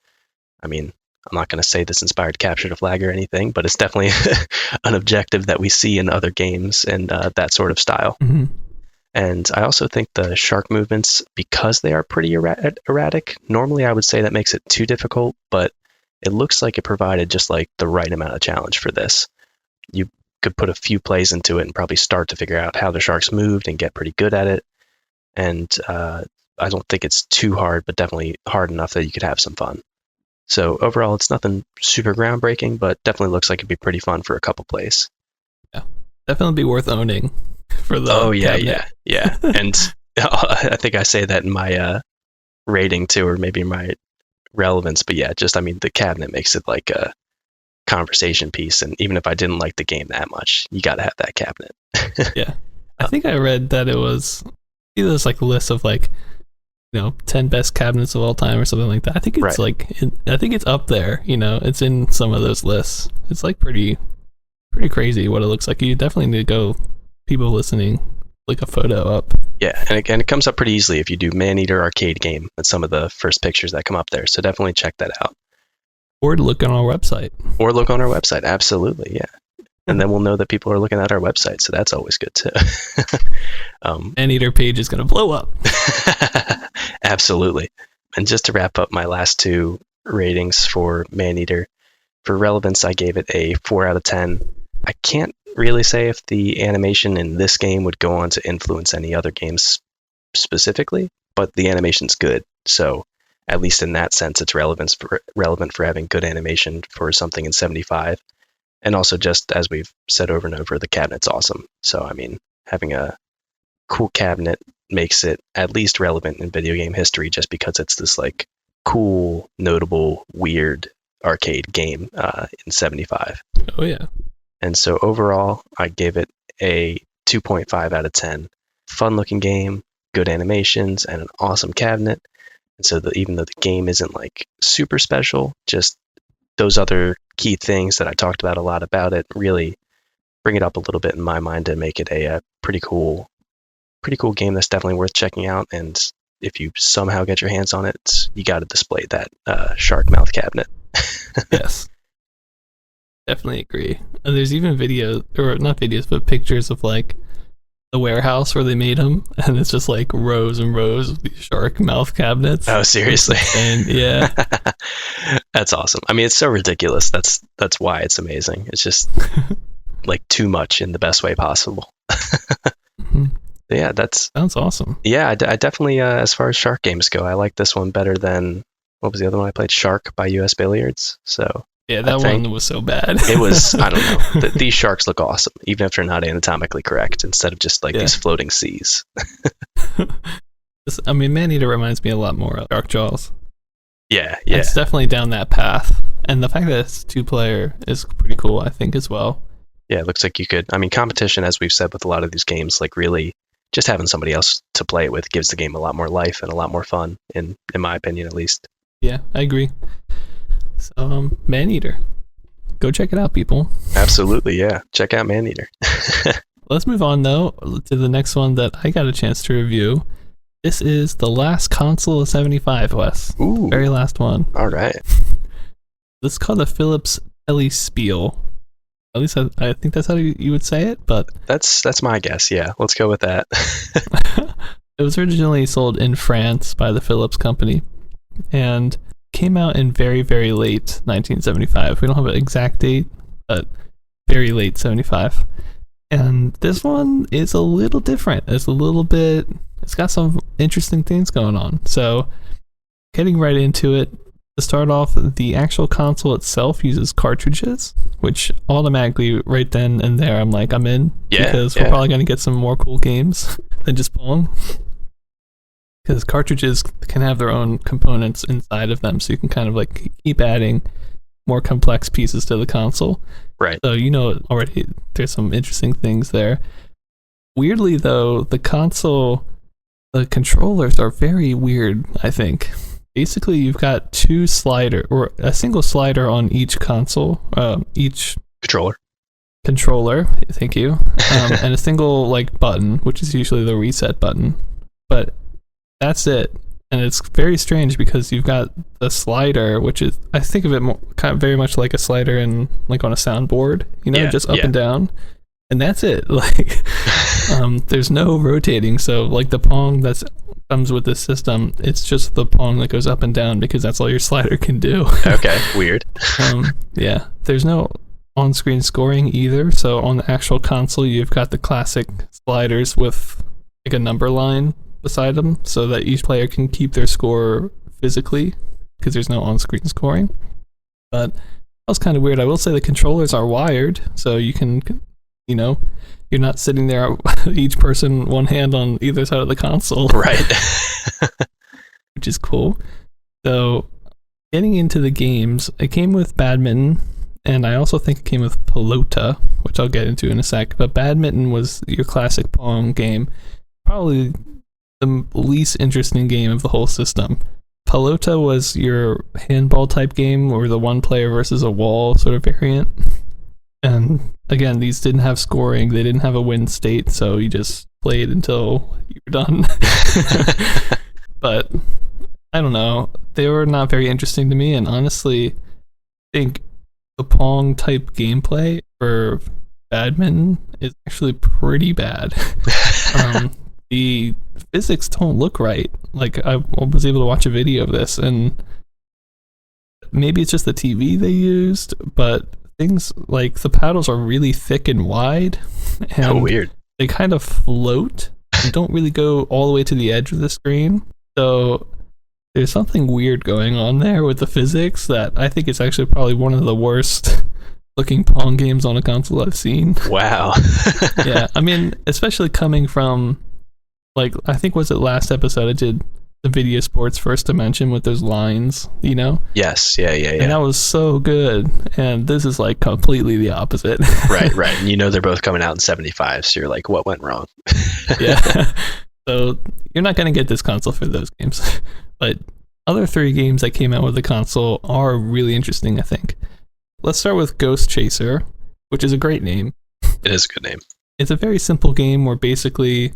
I mean, I'm not going to say this inspired Capture the Flag or anything, but it's definitely an objective that we see in other games and that sort of style. Mm-hmm. And I also think the shark movements, because they are pretty erratic, normally I would say that makes it too difficult, but it looks like it provided just like the right amount of challenge for this. You could put a few plays into it and probably start to figure out how the sharks moved and get pretty good at it. And I don't think it's too hard, but definitely hard enough that you could have some fun. So overall, it's nothing super groundbreaking, but definitely looks like it'd be pretty fun for a couple plays. Yeah, definitely be worth owning for the cabinet. Yeah. And I think I say that in my rating too, or maybe my relevance, but yeah, just, I mean, the cabinet makes it like a conversation piece, and even if I didn't like the game that much, you got to have that cabinet. Yeah, I think I read that it was either this like list of like 10 best cabinets of all time or something like that. I think it's I think it's up there. It's in some of those lists. It's like pretty crazy what it looks like. You definitely need to go, people listening, look a photo up. Yeah, and it comes up pretty easily if you do Maneater arcade game. That's some of the first pictures that come up there. So definitely check that out. Or look on our website. Absolutely, yeah. And then we'll know that people are looking at our website, so that's always good too. Maneater page is going to blow up. Absolutely. And just to wrap up my last 2 ratings for Maneater, for relevance, I gave it a 4 out of 10. I can't really say if the animation in this game would go on to influence any other games specifically, but the animation's good. So at least in that sense, it's relevant for having good animation for something in 75. And also, just as we've said over and over, the cabinet's awesome. So, I mean, having a cool cabinet makes it at least relevant in video game history, just because it's this like cool, notable, weird arcade game in 75. Oh yeah. And so overall, I gave it a 2.5 out of 10. Fun looking game, good animations, and an awesome cabinet. And so even though the game isn't like super special, just those other key things that I talked about a lot about it really bring it up a little bit in my mind to make it a pretty cool game that's definitely worth checking out. And if you somehow get your hands on it, you got to display that shark mouth cabinet. Yes. Definitely agree. And there's even videos, or not videos, but pictures of like the warehouse where they made them, and it's just like rows and rows of these shark mouth cabinets. Oh, seriously? And yeah. That's awesome. I mean, it's so ridiculous. That's why it's amazing. It's just like too much in the best way possible. Mm-hmm. Yeah, sounds awesome. Yeah, I definitely, as far as shark games go, I like this one better than, what was the other one I played? Shark by US Billiards. So yeah, that one was so bad. It was, I don't know. These sharks look awesome, even if they're not anatomically correct, instead of just like these floating seas. I mean, Maneater reminds me a lot more of Shark Jaws. Yeah. It's definitely down that path. And the fact that it's 2-player is pretty cool, I think, as well. Yeah, it looks like you could, I mean, competition, as we've said with a lot of these games, like really just having somebody else to play it with gives the game a lot more life and a lot more fun, in my opinion, at least. Yeah, I agree. So, Maneater. Go check it out, people. Absolutely, yeah. Check out Maneater. Let's move on, though, to the next one that I got a chance to review. This is the last console of 75, Wes. Ooh. Very last one. All right. This is called the Phillips Tele-Spiel. At least I think that's how you would say it, but... That's my guess, yeah. Let's go with that. It was originally sold in France by the Philips company, and came out in very, very late 1975. We don't have an exact date, but very late 75. And this one is a little different. It's got some interesting things going on. So, getting right into it, to start off, the actual console itself uses cartridges, which automatically right then and there I'm like, I'm in. Yeah, because we're probably going to get some more cool games than just Pong. Because cartridges can have their own components inside of them, so you can kind of like keep adding more complex pieces to the console. Right. So already there's some interesting things there. Weirdly though, the controllers are very weird, I think. Basically, you've got a single slider on each console, each controller, thank you, and a single like button, which is usually the reset button. But that's it, and it's very strange because you've got the slider, which is, I think of it kind of very much like a slider in like on a soundboard, just up and down, and that's it. Like, there's no rotating. So like the Pong that comes with this system, it's just the Pong that goes up and down because that's all your slider can do. Okay, weird. Yeah, there's no on-screen scoring either. So on the actual console, you've got the classic sliders with like a number line beside them, so that each player can keep their score physically because there's no on-screen scoring. But that was kind of weird. I will say the controllers are wired, so you can, you're not sitting there, each person one hand on either side of the console. Right. Which is cool. So, getting into the games, it came with badminton, and I also think it came with pelota, which I'll get into in a sec. But badminton was your classic Pong game, probably the least interesting game of the whole system. Pelota was your handball type game, or the one player versus a wall sort of variant. And again, these didn't have scoring, they didn't have a win state, so you just played until you were done. But I don't know, they were not very interesting to me, and honestly, I think the Pong type gameplay for badminton is actually pretty bad. The physics don't look right. Like, I was able to watch a video of this, and maybe it's just the TV they used, but things like the paddles are really thick and wide, and weird. They kind of float and don't really go all the way to the edge of the screen. So there's something weird going on there with the physics that I think is actually probably one of the worst looking Pong games on a console I've seen. Wow. Yeah, I mean, especially coming from, like, I think was it last episode I did the video sports first dimension with those lines, you know? Yes, yeah. And that was so good. And this is like completely the opposite. Right. And you know they're both coming out in 75, so you're like, what went wrong? Yeah. So you're not going to get this console for those games. But other 3 games that came out with the console are really interesting, I think. Let's start with Ghost Chaser, which is a great name. It is a good name. It's a very simple game where basically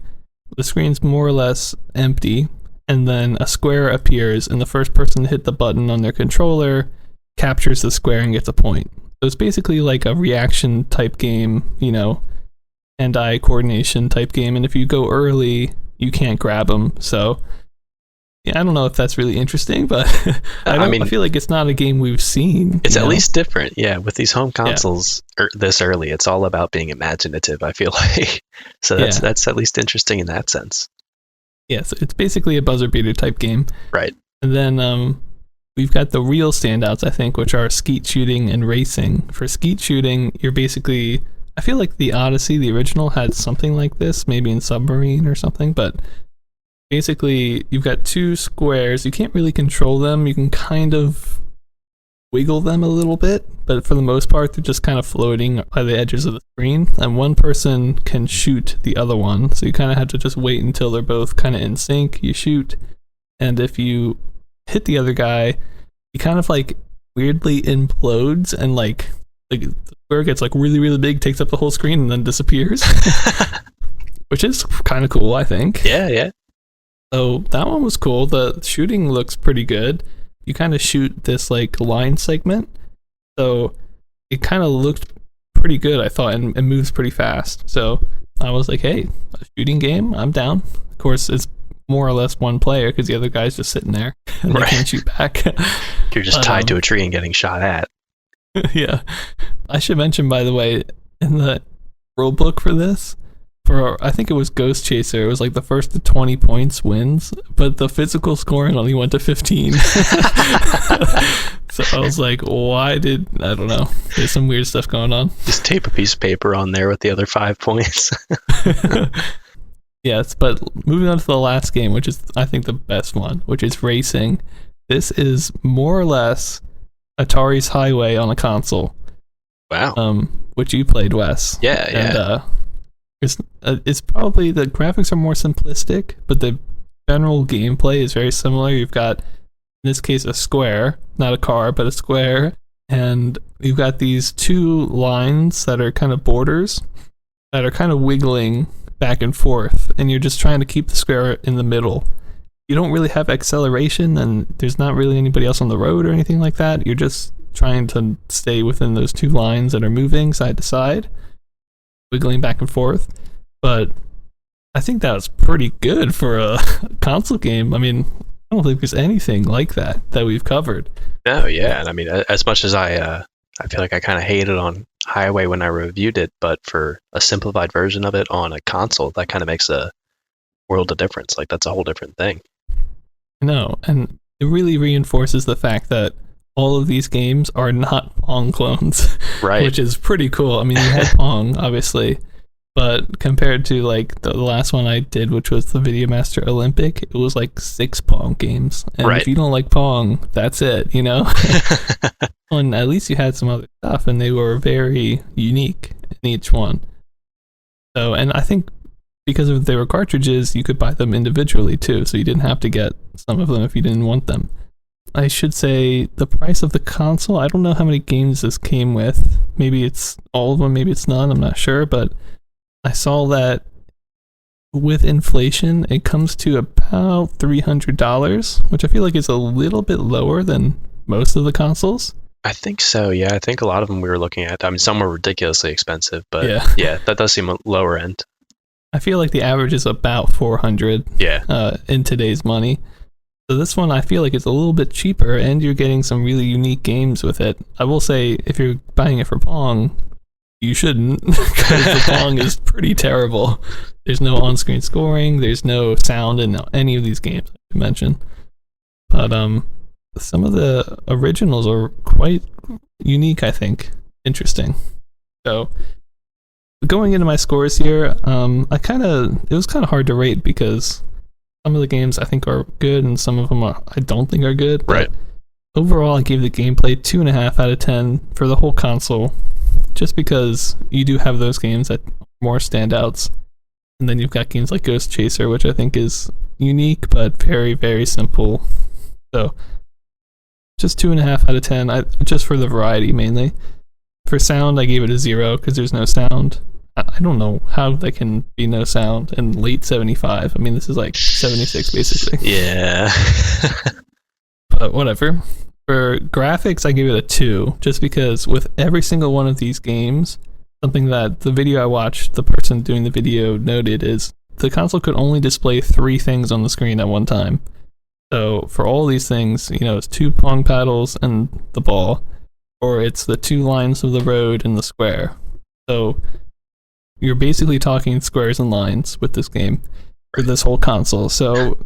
the screen's more or less empty, and then a square appears, and the first person to hit the button on their controller captures the square and gets a point. So it's basically like a reaction type game, you know, hand-eye coordination type game, and if you go early, you can't grab them. So yeah, I don't know if that's really interesting, but I feel like it's not a game we've seen. It's at least different. Yeah, with these home consoles this early, it's all about being imaginative, I feel like. So that's at least interesting in that sense. Yeah, so it's basically a buzzer beater type game. Right. And then we've got the real standouts, I think, which are skeet shooting and racing. For skeet shooting, you're basically, I feel like the Odyssey, the original, had something like this, maybe in Submarine or something, but basically you've got 2 squares. You can't really control them. You can kind of wiggle them a little bit, but for the most part they're just kind of floating by the edges of the screen, and one person can shoot the other one, so you kind of have to just wait until they're both kind of in sync. You shoot, and if you hit the other guy, he kind of like weirdly implodes, and like the square gets like really, really big, takes up the whole screen, and then disappears. Which is kind of cool, I think. Yeah. So that one was cool. The shooting looks pretty good. You kind of shoot this like line segment, so it kind of looked pretty good, I thought, and it moves pretty fast. So I was like, hey, a shooting game, I'm down. Of course, it's more or less one player because the other guy's just sitting there and they can't shoot back. You're just tied to a tree and getting shot at. Yeah. I should mention, by the way, in the rule book for this, I think it was Ghost Chaser, it was like the first to 20 points wins, but the physical scoring only went to 15. So I was like, I don't know. There's some weird stuff going on. Just tape a piece of paper on there with the other 5 points. Yes, but moving on to the last game, which is, I think, the best one, which is Racing. This is more or less Atari's Highway on a console. Wow. Which you played, Wes. Yeah. And it's probably, the graphics are more simplistic, but the general gameplay is very similar. You've got, in this case, a square, not a car, but a square, and you've got these 2 lines that are kind of borders that are kind of wiggling back and forth, and you're just trying to keep the square in the middle. You don't really have acceleration, and there's not really anybody else on the road or anything like that. You're just trying to stay within those 2 lines that are moving side to side, wiggling back and forth. But I think that was pretty good for a console game. I mean, I don't think there's anything like that we've covered. No, yeah. And I mean, as much as I feel like I kind of hated on Highway when I reviewed it, but for a simplified version of it on a console, that kind of makes a world of difference. Like, that's a whole different thing. No, and it really reinforces the fact that all of these games are not Pong clones, right? Which is pretty cool. I mean, you had Pong, obviously, but compared to like the last one I did, which was the Video Master Olympic, it was like 6 Pong games. And if you don't like Pong, that's it, you know? And at least you had some other stuff, and they were very unique in each one. So, and I think because if they were cartridges, you could buy them individually too, so you didn't have to get some of them if you didn't want them. I should say the price of the console, I don't know how many games this came with. Maybe it's all of them, maybe it's none, I'm not sure, but I saw that with inflation, it comes to about $300, which I feel like is a little bit lower than most of the consoles. I think so, yeah. I think a lot of them we were looking at, I mean, some were ridiculously expensive, but yeah, that does seem a lower end. I feel like the average is about $400 in today's money. So this one I feel like it's a little bit cheaper, and you're getting some really unique games with it. I will say, if you're buying it for Pong, you shouldn't, because the Pong is pretty terrible. There's no on-screen scoring, there's no sound in any of these games I mentioned. But some of the originals are quite unique, I think, interesting. So going into my scores here, it was kind of hard to rate because some of the games I think are good and some of them I don't think are good. Right. But overall, I gave the gameplay 2.5 out of 10 for the whole console, just because you do have those games that are more standouts, and then you've got games like Ghost Chaser, which I think is unique but very, very simple. So just 2.5 out of 10, just for the variety mainly. For sound, I gave it a 0 because there's no sound. I don't know how there can be no sound in late 75. I mean, this is like 76 basically. Yeah. But whatever. For graphics, I give it a 2, just because with every single one of these games, something that the video I watched, the person doing the video noted is the console could only display 3 things on the screen at one time. So for all these things, it's 2 pong paddles and the ball, or it's the 2 lines of the road and the square. So you're basically talking squares and lines with this game for this whole console. So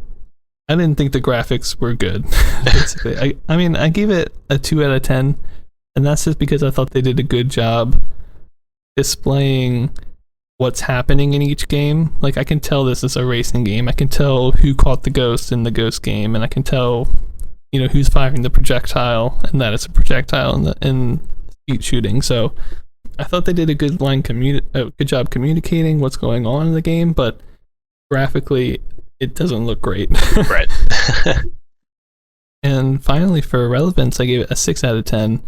I didn't think the graphics were good. Basically, I gave it a 2 out of 10, and that's just because I thought they did a good job displaying what's happening in each game. Like, I can tell this is a racing game. I can tell who caught the ghost in the ghost game, and I can tell, who's firing the projectile, and that it's a projectile in skeet shooting. So I thought they did a good good job communicating what's going on in the game, but graphically, it doesn't look great. Right. And finally, for relevance, I gave it a 6 out of 10,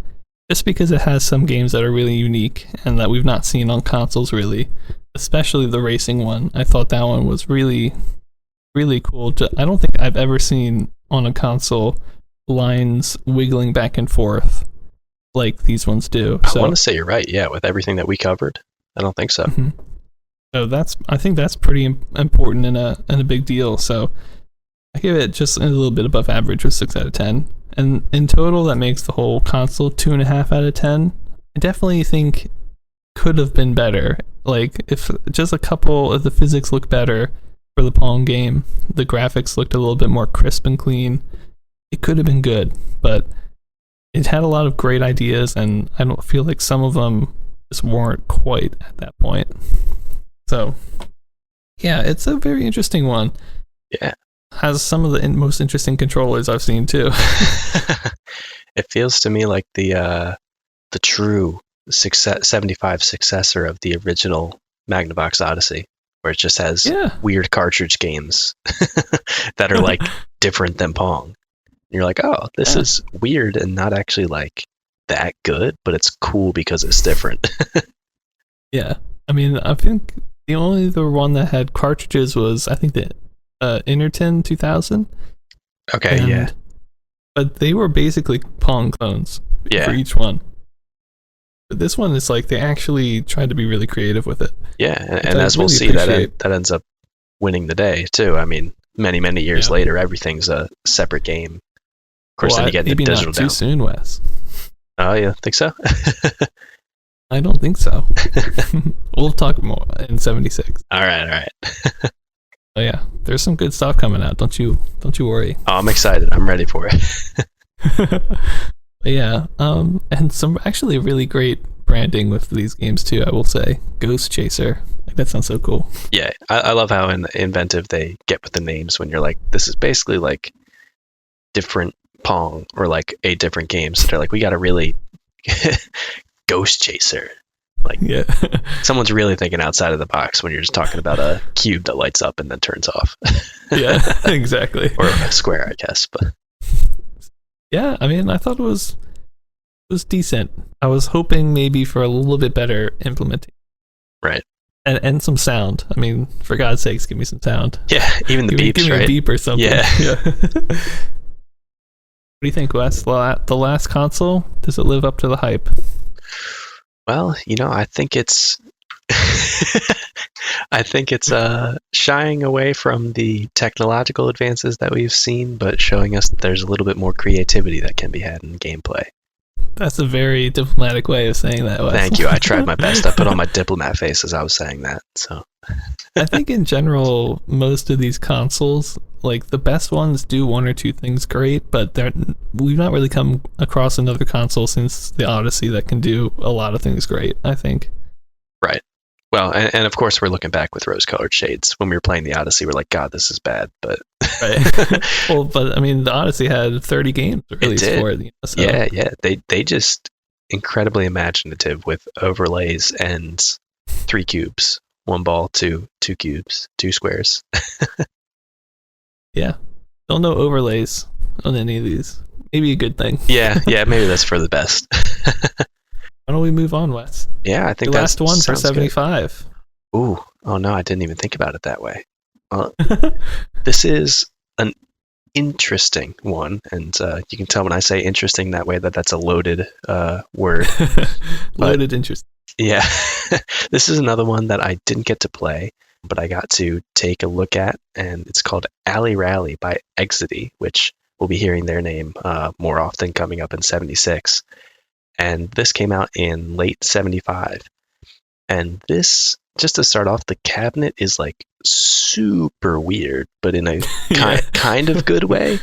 just because it has some games that are really unique and that we've not seen on consoles really, especially the racing one. I thought that one was really, really cool. I don't think I've ever seen on a console lines wiggling back and forth like these ones do. I want to say you're right. Yeah, with everything that we covered, I don't think so. Mm-hmm. So I think that's pretty important and a big deal. So I give it just a little bit above average with 6 out of 10. And in total, that makes the whole console 2.5 out of 10. I definitely think could have been better. Like, if just a couple of the physics look better for the Pong game, the graphics looked a little bit more crisp and clean, it could have been good. But it had a lot of great ideas, and I don't feel like some of them just weren't quite at that point. So, yeah, it's a very interesting one. Yeah. Has some of the most interesting controllers I've seen too. It feels to me like the true 75 successor of the original Magnavox Odyssey, where it just has weird cartridge games that are like different than Pong. And you're like, oh, this is weird and not actually like that good, but it's cool because it's different. Yeah, I mean, I think the one that had cartridges was, I think, the Interton 2000. Okay, yeah. But they were basically Pong clones for each one. But this one is like they actually tried to be really creative with it. Yeah, and as we'll see, that ends up winning the day too. I mean, many years later, everything's a separate game. Of course, then you get the digital not too soon, Wes. Oh, yeah, think so? I don't think so. We'll talk more in 76. All right. Oh yeah, there's some good stuff coming out. Don't you worry. Oh, I'm excited. I'm ready for it. Yeah, and some actually really great branding with these games too, I will say. Ghost Chaser. Like, that sounds so cool. Yeah, I love how inventive they get with the names when you're like, this is basically like different Pong or like 8 different games. So they're like, we got to really Ghost Chaser. Like, someone's really thinking outside of the box when you're just talking about a cube that lights up and then turns off. Yeah, exactly. Or a square, I guess. But yeah, I mean, I thought it was decent. I was hoping maybe for a little bit better implementation. Right. And some sound. I mean, for God's sakes, give me some sound. Yeah, even the beeps, give me right? a beep or something. Yeah. What do you think, Wes? The last console, does it live up to the hype? Well, I think it's shying away from the technological advances that we've seen, but showing us that there's a little bit more creativity that can be had in gameplay. That's a very diplomatic way of saying that, Wes. Thank you. I tried my best. I put on my diplomat face as I was saying that. So I think in general, most of these consoles, like the best ones, do one or two things great, but we've not really come across another console since the Odyssey that can do a lot of things great, I think. right. Well, and of course we're looking back with rose-colored shades. When we were playing the Odyssey, we're like, God, this is bad. But Right. Well, but I mean, the Odyssey had 30 games released for it. So. Yeah. They just incredibly imaginative with overlays and 3 cubes, 1 ball, 2 cubes, 2 squares. Yeah. Don't know overlays on any of these. Maybe a good thing. Yeah, maybe that's for the best. Why don't we move on, Wes? Yeah, I think the last one for 75. Good. Ooh, oh no, I didn't even think about it that way. This is an interesting one, and you can tell when I say interesting that way that's a loaded word. Loaded interest. Yeah, this is another one that I didn't get to play, but I got to take a look at, and it's called Alley Rally by Exity, which we'll be hearing their name more often coming up in 76. And this came out in late 75. And this, just to start off, the cabinet is like super weird, but in a kind of good way.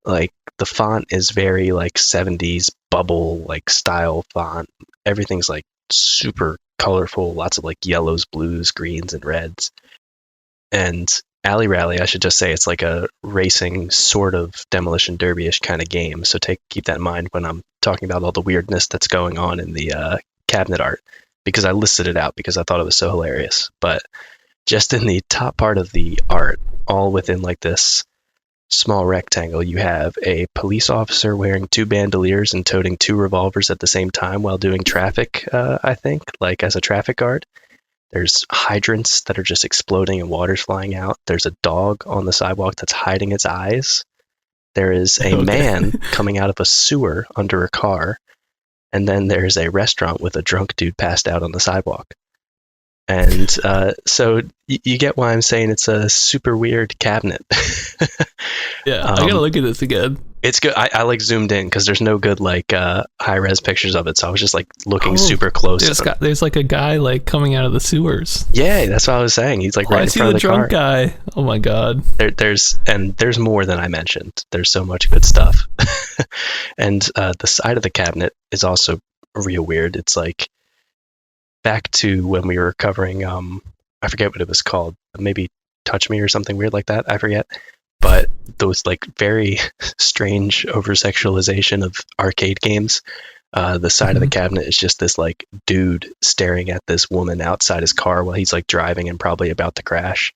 Like the font is very like 70s bubble like style font. Everything's like super colorful, lots of like yellows, blues, greens, and reds. And Alley Rally, I should just say, it's like a racing sort of Demolition Derby-ish kind of game. So keep that in mind when I'm talking about all the weirdness that's going on in the cabinet art, because I listed it out because I thought it was so hilarious. But just in the top part of the art, all within like this small rectangle, you have a police officer wearing 2 bandoliers and toting 2 revolvers at the same time while doing traffic, I think, like as a traffic guard. There's hydrants that are just exploding and water's flying out. There's a dog on the sidewalk that's hiding its eyes. There is a man coming out of a sewer under a car. And then there's a restaurant with a drunk dude passed out on the sidewalk. And so you get why I'm saying it's a super weird cabinet. Yeah, I gotta look at this again. It's good. I like zoomed in because there's no good like high res pictures of it, so I was just like looking super close. There's like a guy like coming out of the sewers. Yeah, that's what I was saying. He's like right in front of the drunk guy. Oh my god. There's more than I mentioned. There's so much good stuff. And the side of the cabinet is also real weird. It's like back to when we were covering I forget what it was called, maybe Touch Me or something weird like that, I forget, but those like very strange over sexualization of arcade games. The side of the cabinet is just this like dude staring at this woman outside his car while he's like driving and probably about to crash.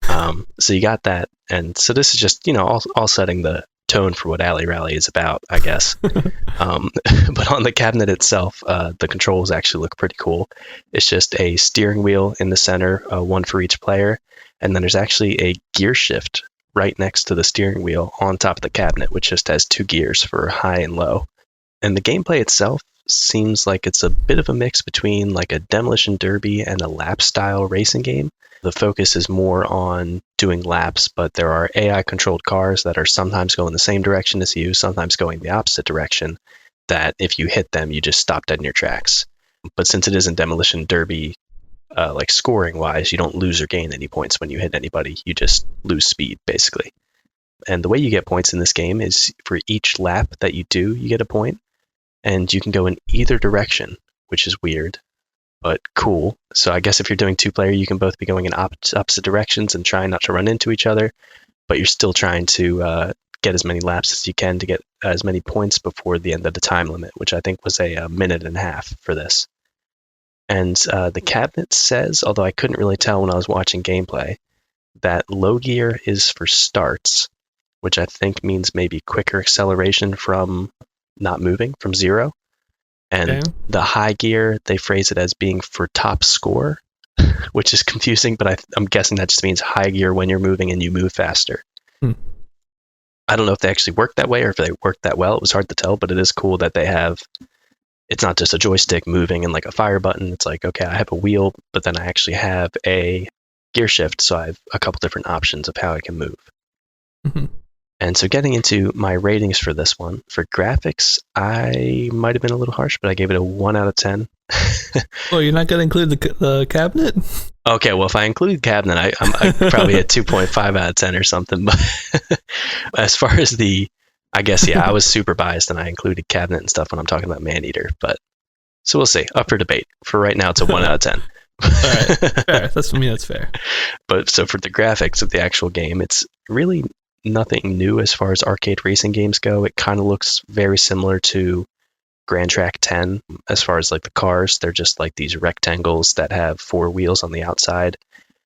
So you got that, and so this is just all setting the tone for what Alley Rally is about, I guess. But on the cabinet itself, the controls actually look pretty cool. It's just a steering wheel in the center, 1 for each player, and then there's actually a gear shift right next to the steering wheel on top of the cabinet, which just has 2 gears for high and low. And the gameplay itself seems like it's a bit of a mix between like a Demolition Derby and a lap style racing game. The focus is more on doing laps, but there are AI-controlled cars that are sometimes going the same direction as you, sometimes going the opposite direction, that if you hit them, you just stop dead in your tracks. But since it isn't Demolition Derby, like scoring-wise, you don't lose or gain any points when you hit anybody. You just lose speed, basically. And the way you get points in this game is for each lap that you do, you get a point. And you can go in either direction, which is weird, but cool. So I guess if you're doing 2-player, you can both be going in opposite directions and trying not to run into each other, but you're still trying to get as many laps as you can to get as many points before the end of the time limit, which I think was a minute and a half for this. And the cabinet says, although I couldn't really tell when I was watching gameplay, that low gear is for starts, which I think means maybe quicker acceleration from not moving, from 0. And the high gear, they phrase it as being for top score, which is confusing, but I'm guessing that just means high gear when you're moving and you move faster. I don't know if they actually work that way or if they work that well. It was hard to tell, but it is cool that they have, it's not just a joystick moving and like a fire button. It's like, okay, I have a wheel, but then I actually have a gear shift, so I have a couple different options of how I can move. And so getting into my ratings for this one, for graphics, I might have been a little harsh, but I gave it a 1 out of 10. Oh, you're not going to include the cabinet? Okay, well, if I include cabinet, I'm probably at 2.5 out of 10 or something. But as far as I guess, yeah, I was super biased and I included cabinet and stuff when I'm talking about Maneater. But so we'll see. Up for debate. For right now, it's a 1 out of 10. All right, fair. That's fair. But so for the graphics of the actual game, it's really nothing new as far as arcade racing games go. It kind of looks very similar to Grand Track 10 as far as like the cars. They're just like these rectangles that have 4 wheels on the outside.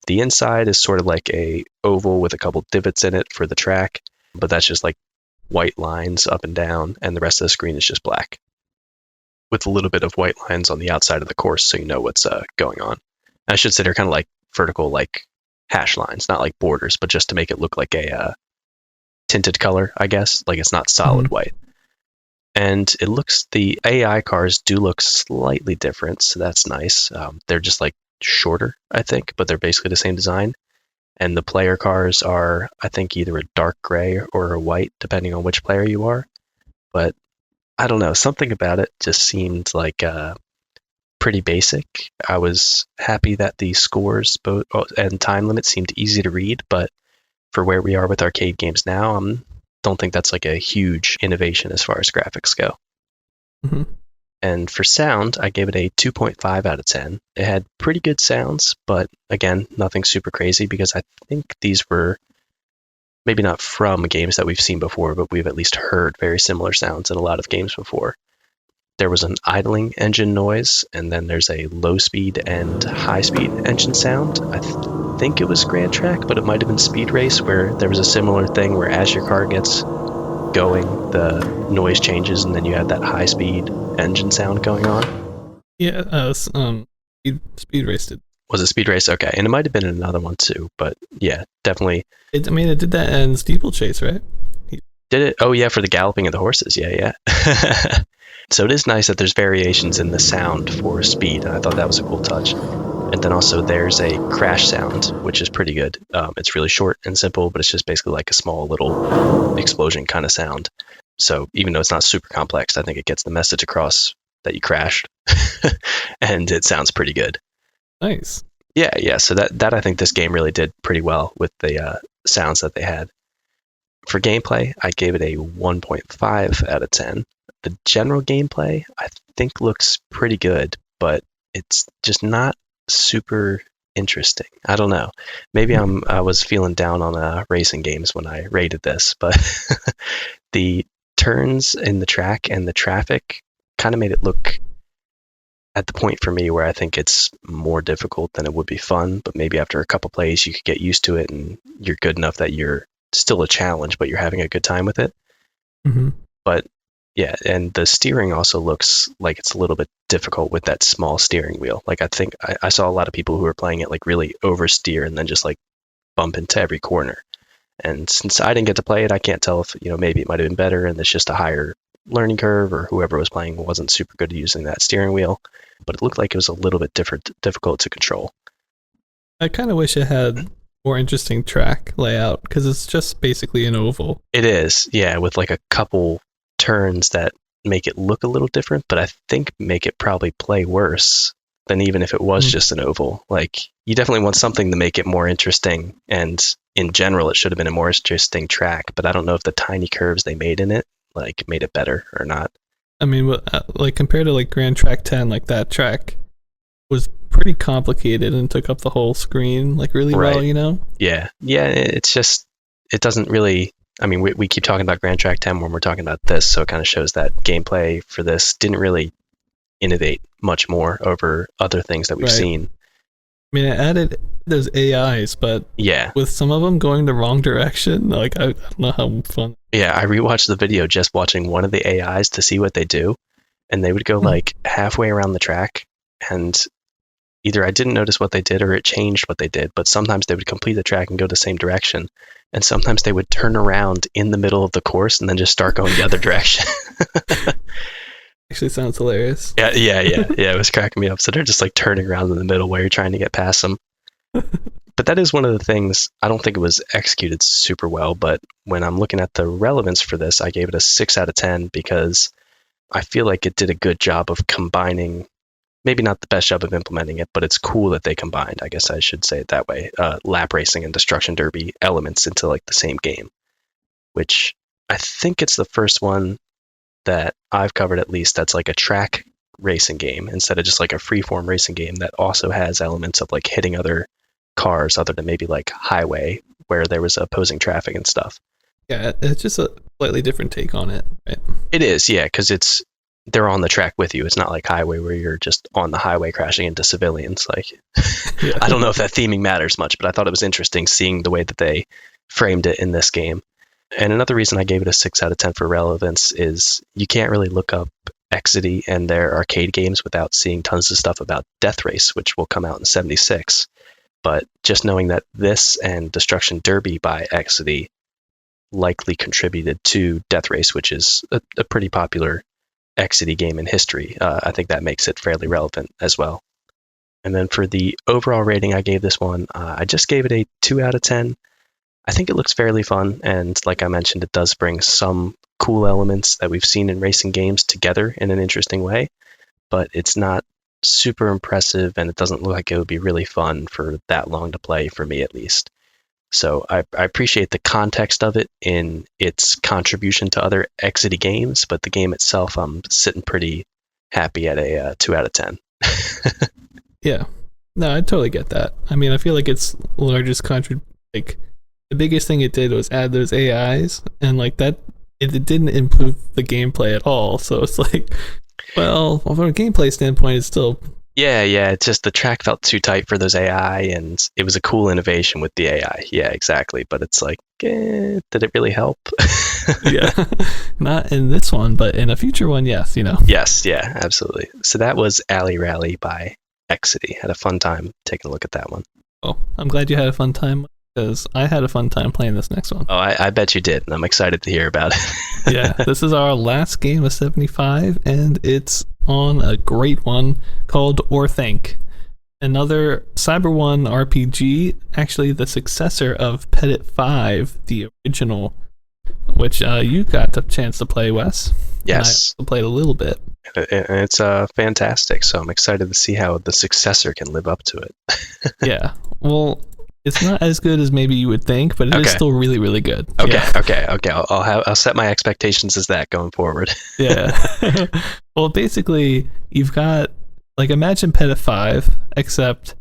The inside is sort of like a oval with a couple divots in it for the track, but that's just like white lines up and down, and the rest of the screen is just black with a little bit of white lines on the outside of the course so you know what's going on. I should say they're kind of like vertical, like hash lines, not like borders, but just to make it look like a tinted color, I guess, like it's not solid white. And the AI cars do look slightly different, so that's nice. They're just like shorter, I think, but they're basically the same design. And the player cars are, I think, either a dark gray or a white, depending on which player you are. But I don't know, something about it just seemed like pretty basic. I was happy that the scores and time limits seemed easy to read, but for where we are with arcade games now, I don't think that's like a huge innovation as far as graphics go. Mm-hmm. And for sound, I gave it a 2.5 out of 10. It had pretty good sounds, but again, nothing super crazy because I think these were maybe not from games that we've seen before, but we've at least heard very similar sounds in a lot of games before. There was an idling engine noise, and then there's a low-speed and high-speed engine sound. I think it was Grand Track, but it might have been Speed Race, where there was a similar thing where as your car gets going, the noise changes, and then you have that high-speed engine sound going on. Yeah, Speed Race did. Was it Speed Race? Okay, and it might have been another one too, but yeah, definitely. It did that in Steeplechase, right? Did it? Oh yeah, for the galloping of the horses. Yeah. So it is nice that there's variations in the sound for speed, and I thought that was a cool touch. And then also there's a crash sound, which is pretty good. It's really short and simple, but it's just basically like a small little explosion kind of sound. So even though it's not super complex, I think it gets the message across that you crashed, and it sounds pretty good. Nice. Yeah. So that I think this game really did pretty well with the sounds that they had. For gameplay, I gave it a 1.5 out of 10. The general gameplay, I think, looks pretty good, but it's just not super interesting. I don't know. Maybe I was feeling down on racing games when I rated this, but the turns in the track and the traffic kind of made it look at the point for me where I think it's more difficult than it would be fun, but maybe after a couple plays you could get used to it and you're good enough that you're still a challenge, but you're having a good time with it. Mm-hmm. But yeah, and the steering also looks like it's a little bit difficult with that small steering wheel. Like I think I saw a lot of people who were playing it like really oversteer and then just like bump into every corner. And since I didn't get to play it, I can't tell if, maybe it might have been better and it's just a higher learning curve, or whoever was playing wasn't super good at using that steering wheel. But it looked like it was a little bit difficult to control. I kind of wish it had more interesting track layout because it's just basically an oval. It is, yeah, with like a couple turns that make it look a little different, but I think make it probably play worse than even if it was just an oval. Like, you definitely want something to make it more interesting, and in general it should have been a more interesting track, but I don't know if the tiny curves they made in it like made it better or not. I mean, like compared to like Grand Track 10, like that track was pretty complicated and took up the whole screen like really well, Yeah, it's just, it doesn't really, I mean, we keep talking about Grand Track 10 when we're talking about this, so it kind of shows that gameplay for this didn't really innovate much more over other things that we've seen. I mean, it added those AIs, but yeah, with some of them going the wrong direction, like I don't know how fun. Yeah, I rewatched the video just watching one of the AIs to see what they do, and they would go like halfway around the track, and either I didn't notice what they did or it changed what they did, but sometimes they would complete the track and go the same direction, and sometimes they would turn around in the middle of the course and then just start going the other direction. Actually sounds hilarious. Yeah, it was cracking me up. So they're just like turning around in the middle while you're trying to get past them. But that is one of the things, I don't think it was executed super well, but when I'm looking at the relevance for this, I gave it a 6 out of 10 because I feel like it did a good job of combining, maybe not the best job of implementing it, but it's cool that they combined, I guess I should say it that way, lap racing and destruction derby elements into like the same game, which I think it's the first one that I've covered at least that's like a track racing game instead of just like a freeform racing game that also has elements of like hitting other cars other than maybe like highway where there was opposing traffic and stuff. Yeah, it's just a slightly different take on it, right? It is, yeah, because they're on the track with you. It's not like highway where you're just on the highway crashing into civilians. Like, Yeah. I don't know if that theming matters much, but I thought it was interesting seeing the way that they framed it in this game. And another reason I gave it a 6 out of 10 for relevance is you can't really look up Exidy and their arcade games without seeing tons of stuff about Death Race, which will come out in 76. But just knowing that this and Destruction Derby by Exidy likely contributed to Death Race, which is a pretty popular Exidy game in history, I think that makes it fairly relevant as well. And then for the overall rating, I gave this one, I just gave it a 2 out of 10. I think it looks fairly fun, and like I mentioned, it does bring some cool elements that we've seen in racing games together in an interesting way, but it's not super impressive, and it doesn't look like it would be really fun for that long to play, for me at least. So I appreciate the context of it in its contribution to other Exidy games, but the game itself, I'm sitting pretty happy at a 2 out of 10. Yeah. No, I totally get that. I mean, I feel like its largest like the biggest thing it did was add those AIs, and like that it didn't improve the gameplay at all. So it's like, well, from a gameplay standpoint, it's still Yeah, it's just the track felt too tight for those AI, and it was a cool innovation with the AI. Yeah, exactly. But it's like, did it really help? yeah, not in this one, but in a future one, yes, Yes, yeah, absolutely. So that was Alley Rally by Exidy. Had a fun time taking a look at that one. Oh, I'm glad you had a fun time, because I had a fun time playing this next one. Oh, I bet you did, and I'm excited to hear about it. Yeah, this is our last game of 75, and it's on a great one called Orthanc. Another Cyber 1 RPG, actually the successor of Petit 5, the original, which you got the chance to play, Wes. Yes. And I played a little bit. And it's fantastic, so I'm excited to see how the successor can live up to it. Yeah, well, it's not as good as maybe you would think, but it is still really, really good. Okay, yeah. okay. I'll set my expectations as that going forward. Yeah. Well, basically, you've got, like, imagine Petit 5, except,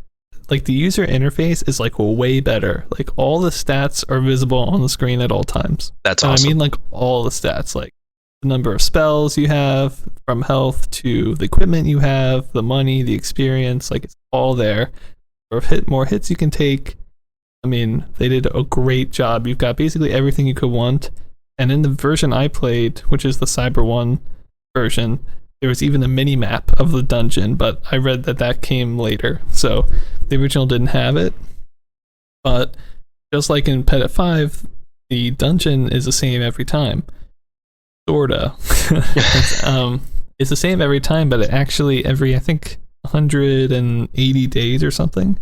like, the user interface is, like, way better. Like, all the stats are visible on the screen at all times. That's and awesome. I mean, like, all the stats, like, the number of spells you have, from health to the equipment you have, the money, the experience, like, it's all there. Or more hits you can take. I mean, they did a great job. You've got basically everything you could want. And in the version I played, which is the Cyber 1 version, there was even a mini map of the dungeon, but I read that came later. So the original didn't have it. But just like in Petit 5, the dungeon is the same every time. Sorta. It's the same every time, but it actually every, I think, 180 days or something,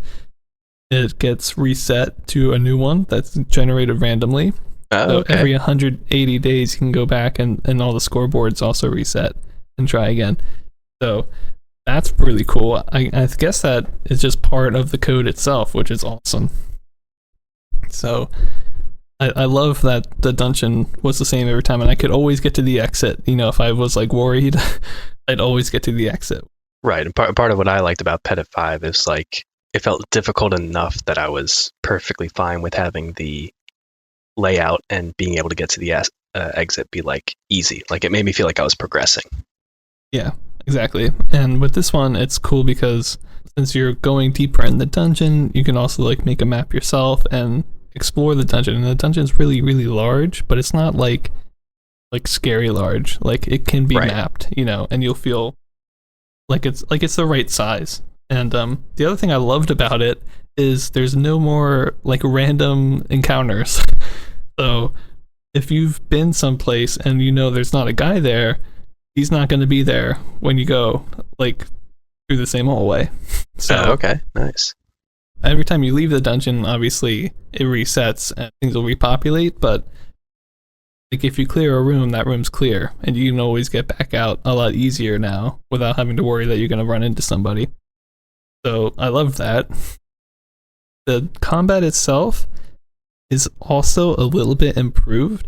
it gets reset to a new one that's generated randomly. So every 180 days you can go back and all the scoreboards also reset and try again. So that's really cool. I guess that is just part of the code itself, which is awesome. So I love that the dungeon was the same every time, and I could always get to the exit. If I was like worried, I'd always get to the exit. Right, and part of what I liked about Petit 5 is like it felt difficult enough that I was perfectly fine with having the layout and being able to get to the exit be like easy. Like it made me feel like I was progressing. Yeah, exactly. And with this one, it's cool because since you're going deeper in the dungeon, you can also like make a map yourself and explore the dungeon. And the dungeon's really, really large, but it's not like scary large. Like it can be mapped, and you'll feel like it's the right size. And the other thing I loved about it is there's no more like random encounters. So if you've been someplace and there's not a guy there, he's not going to be there when you go like through the same hallway. So okay, nice. every time you leave the dungeon, obviously it resets and things will repopulate, but like if you clear a room, that room's clear, and you can always get back out a lot easier now without having to worry that you're going to run into somebody. So I love that. The combat itself is also a little bit improved.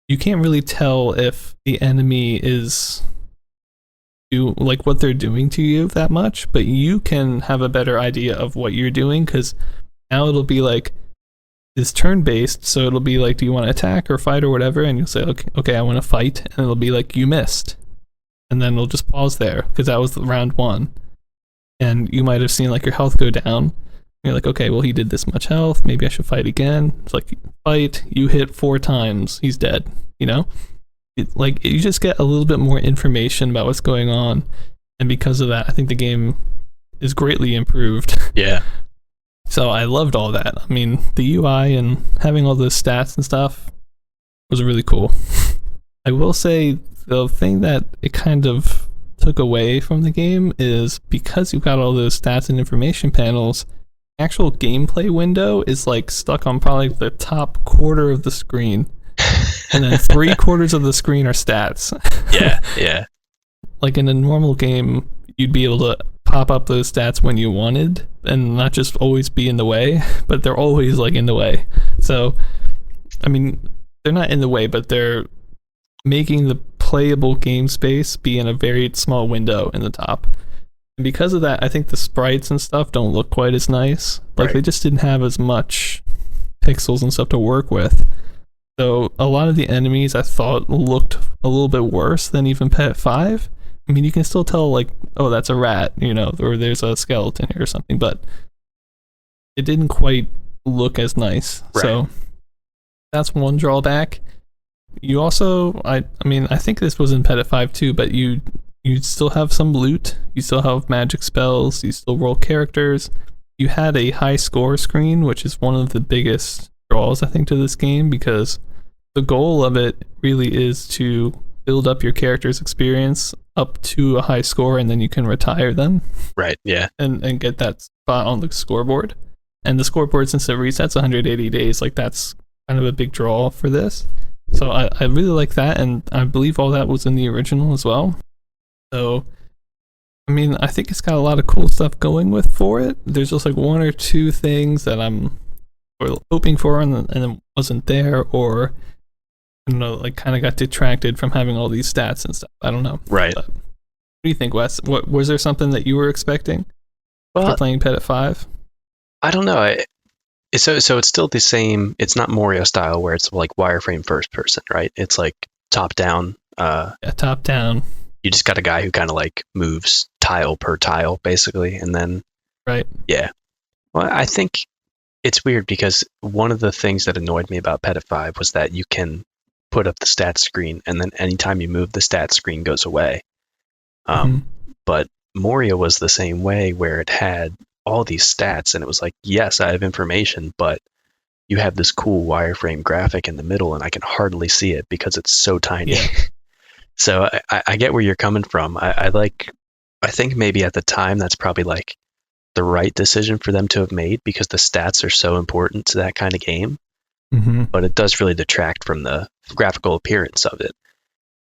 You can't really tell if the enemy is like what they're doing to you that much, but you can have a better idea of what you're doing, because now it'll be like it's turn-based, so it'll be like, do you want to attack or fight or whatever, and you'll say, okay, I want to fight, and it'll be like, you missed, and then it'll just pause there because that was round 1, and you might have seen like your health go down. You're like, okay, well, he did this much health, maybe I should fight again. It's like, fight, you hit 4 times, he's dead, you know? Like, you just get a little bit more information about what's going on, and because of that, I think the game is greatly improved. Yeah. So I loved all that. I mean, the UI and having all those stats and stuff was really cool. I will say the thing that it kind of took away from the game is because you've got all those stats and information panels, the actual gameplay window is like stuck on probably the top quarter of the screen. And then 3/4 of the screen are stats. Yeah. Like in a normal game, you'd be able to pop up those stats when you wanted and not just always be in the way, but they're always like in the way. So, I mean, they're not in the way, but they're making the playable game space be in a very small window in the top. And because of that, I think the sprites and stuff don't look quite as nice. Like Right. they just didn't have as much pixels and stuff to work with. So a lot of the enemies I thought looked a little bit worse than even Pet 5. I mean, you can still tell, like, oh, that's a rat, you know, or there's a skeleton here or something, but it didn't quite look as nice. Right. So that's one drawback. You also, I mean, I think this was in Pet 5 too, but you still have some loot, you still have magic spells, you still roll characters. You had a high score screen, which is one of the biggest draws, I think, to this game, because the goal of it really is to build up your character's experience up to a high score, and then you can retire them. Right, yeah. And get that spot on the scoreboard. And the scoreboard, since it resets 180 days, like that's kind of a big draw for this. So I really like that, and I believe all that was in the original as well. So, I mean, I think it's got a lot of cool stuff going with for it. There's just like 1 or 2 things that I'm hoping for and it wasn't there, or I don't know, like kind of got detracted from having all these stats and stuff. I don't know. Right. But what do you think, Wes? What was there something that you were expecting for playing Pet at 5? I don't know. So it's still the same. It's not Mario style where it's like wireframe first person, right? It's like top down. Yeah, top down. You just got a guy who kind of like moves tile per tile, basically, and then right. Yeah. Well, I think it's weird because one of the things that annoyed me about Pet 5 was that you can put up the stats screen, and then anytime you move, the stats screen goes away. But Moria was the same way, where it had all these stats, and it was like, yes, I have information, but you have this cool wireframe graphic in the middle, and I can hardly see it because it's so tiny. Yeah. So I get where you're coming from. I think maybe at the time that's probably like the right decision for them to have made, because the stats are so important to that kind of game. But it does really detract from the graphical appearance of it.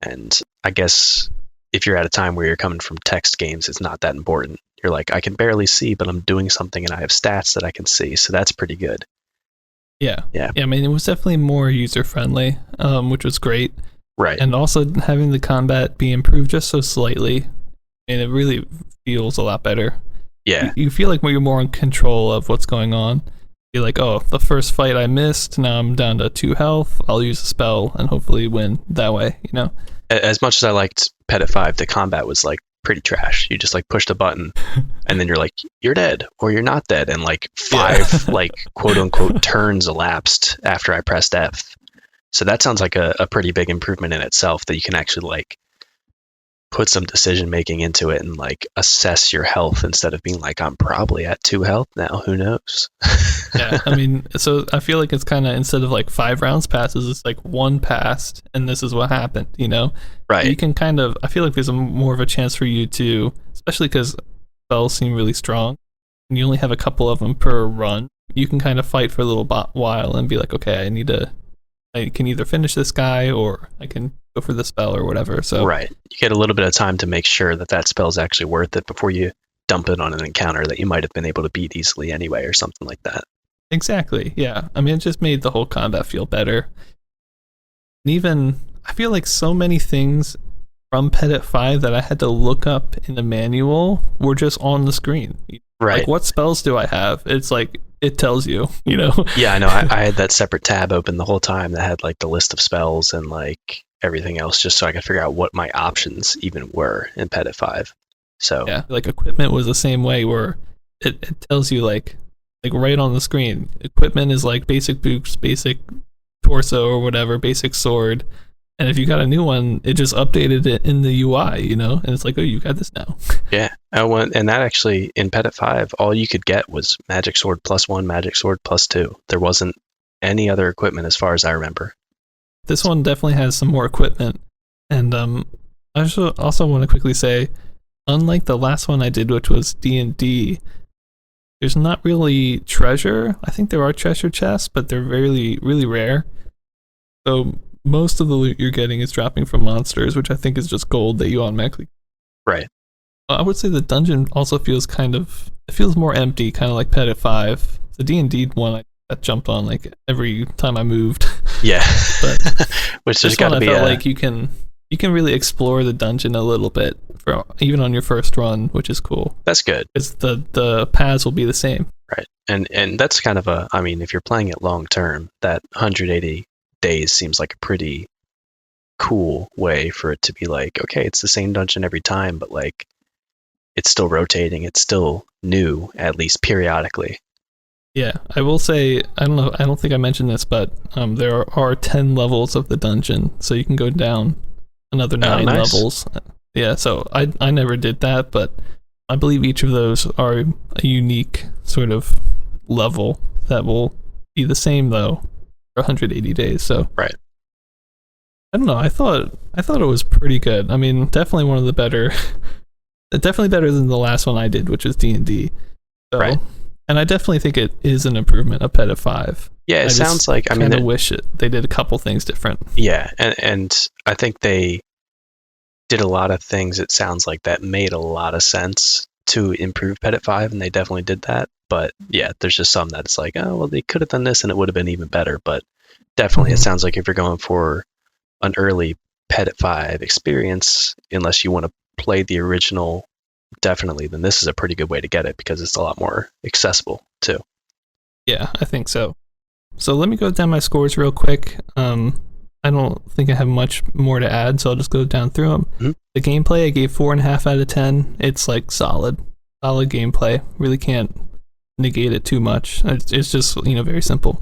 And I guess if you're at a time where you're coming from text games, it's not that important. You're like, I can barely see, but I'm doing something and I have stats that I can see. So that's pretty good. Yeah. I mean, it was definitely more user-friendly, which was great. Right. And also having the combat be improved just so slightly, and it really feels a lot better. Yeah. You feel like you're more in control of what's going on. You're like, oh, the first fight I missed, now I'm down to 2 health. I'll use a spell and hopefully win that way, you know? As much as I liked Pet 5, the combat was like pretty trash. You just like pushed a button and then you're like, you're dead or you're not dead. And like 5 like quote unquote turns elapsed after I pressed F. So that sounds like a pretty big improvement in itself, that you can actually like put some decision making into it and like assess your health instead of being like, I'm probably at 2 health now, who knows? Yeah, I mean, so I feel like it's kind of, instead of like 5 rounds passes, it's like 1 passed and this is what happened, you know? Right. You can kind of, I feel like there's more of a chance for you to, especially because spells seem really strong, and you only have a couple of them per run, you can kind of fight for a little while and be like, okay, I can either finish this guy or I can go for the spell or whatever. So right, you get a little bit of time to make sure that spell is actually worth it before you dump it on an encounter that you might have been able to beat easily anyway, or something like that. exactly, yeah. I mean, it just made the whole combat feel better. And even I feel like so many things from Petit 5 that I had to look up in the manual were just on the screen. Right. Like, what spells do I have? It's like, it tells you, you know? Yeah, I know. I had that separate tab open the whole time that had like the list of spells and like everything else, just so I could figure out what my options even were in Petit 5. So yeah, like equipment was the same way, where it tells you like right on the screen. Equipment is like basic boots, basic torso or whatever, basic sword. And if you got a new one, it just updated it in the UI, you know? And it's like, oh, you got this now. yeah, and that actually in Petit 5, all you could get was Magic Sword +1, Magic Sword +2. There wasn't any other equipment as far as I remember. This one definitely has some more equipment. And I also want to quickly say, unlike the last one I did, which was D&D, there's not really treasure. I think there are treasure chests, but they're really, really rare. So most of the loot you're getting is dropping from monsters, which I think is just gold that you automatically. Right. I would say the dungeon also feels it feels more empty, kind of like Petit 5. The D&D one I jumped on like every time I moved. Yeah. But which there's got to be I felt like you can really explore the dungeon a little bit even on your first run, which is cool. That's good. Because the paths will be the same. Right. And that's kind of if you're playing it long term, that 180 days seems like a pretty cool way for it to be like, okay, it's the same dungeon every time, but like it's still rotating, it's still new, at least periodically. Yeah, I will say, I don't think I mentioned this, but there are 10 levels of the dungeon, so you can go down another 9 levels. Yeah, so I never did that, but I believe each of those are a unique sort of level that will be the same though for 180 days. So right. I don't know. I thought it was pretty good. I mean, definitely one of the better. Definitely better than the last one I did, which was D&D. So, right. And I definitely think it is an improvement of Petit 5. Yeah, it sounds like. I mean, I wish they did a couple things different. Yeah, and I think they did a lot of things. It sounds like that made a lot of sense to improve Petit 5, and they definitely did that. But yeah, there's just some that's like, oh well, they could have done this, and it would have been even better. But definitely, It sounds like if you're going for an early Petit 5 experience, unless you want to play the original, definitely, then this is a pretty good way to get it because it's a lot more accessible too. Yeah, I think so. So let me go down my scores real quick. I don't think I have much more to add, so I'll just go down through them. Mm-hmm. The gameplay, I gave 4.5 out of 10. It's like solid gameplay. Really can't negate it too much. It's just, very simple.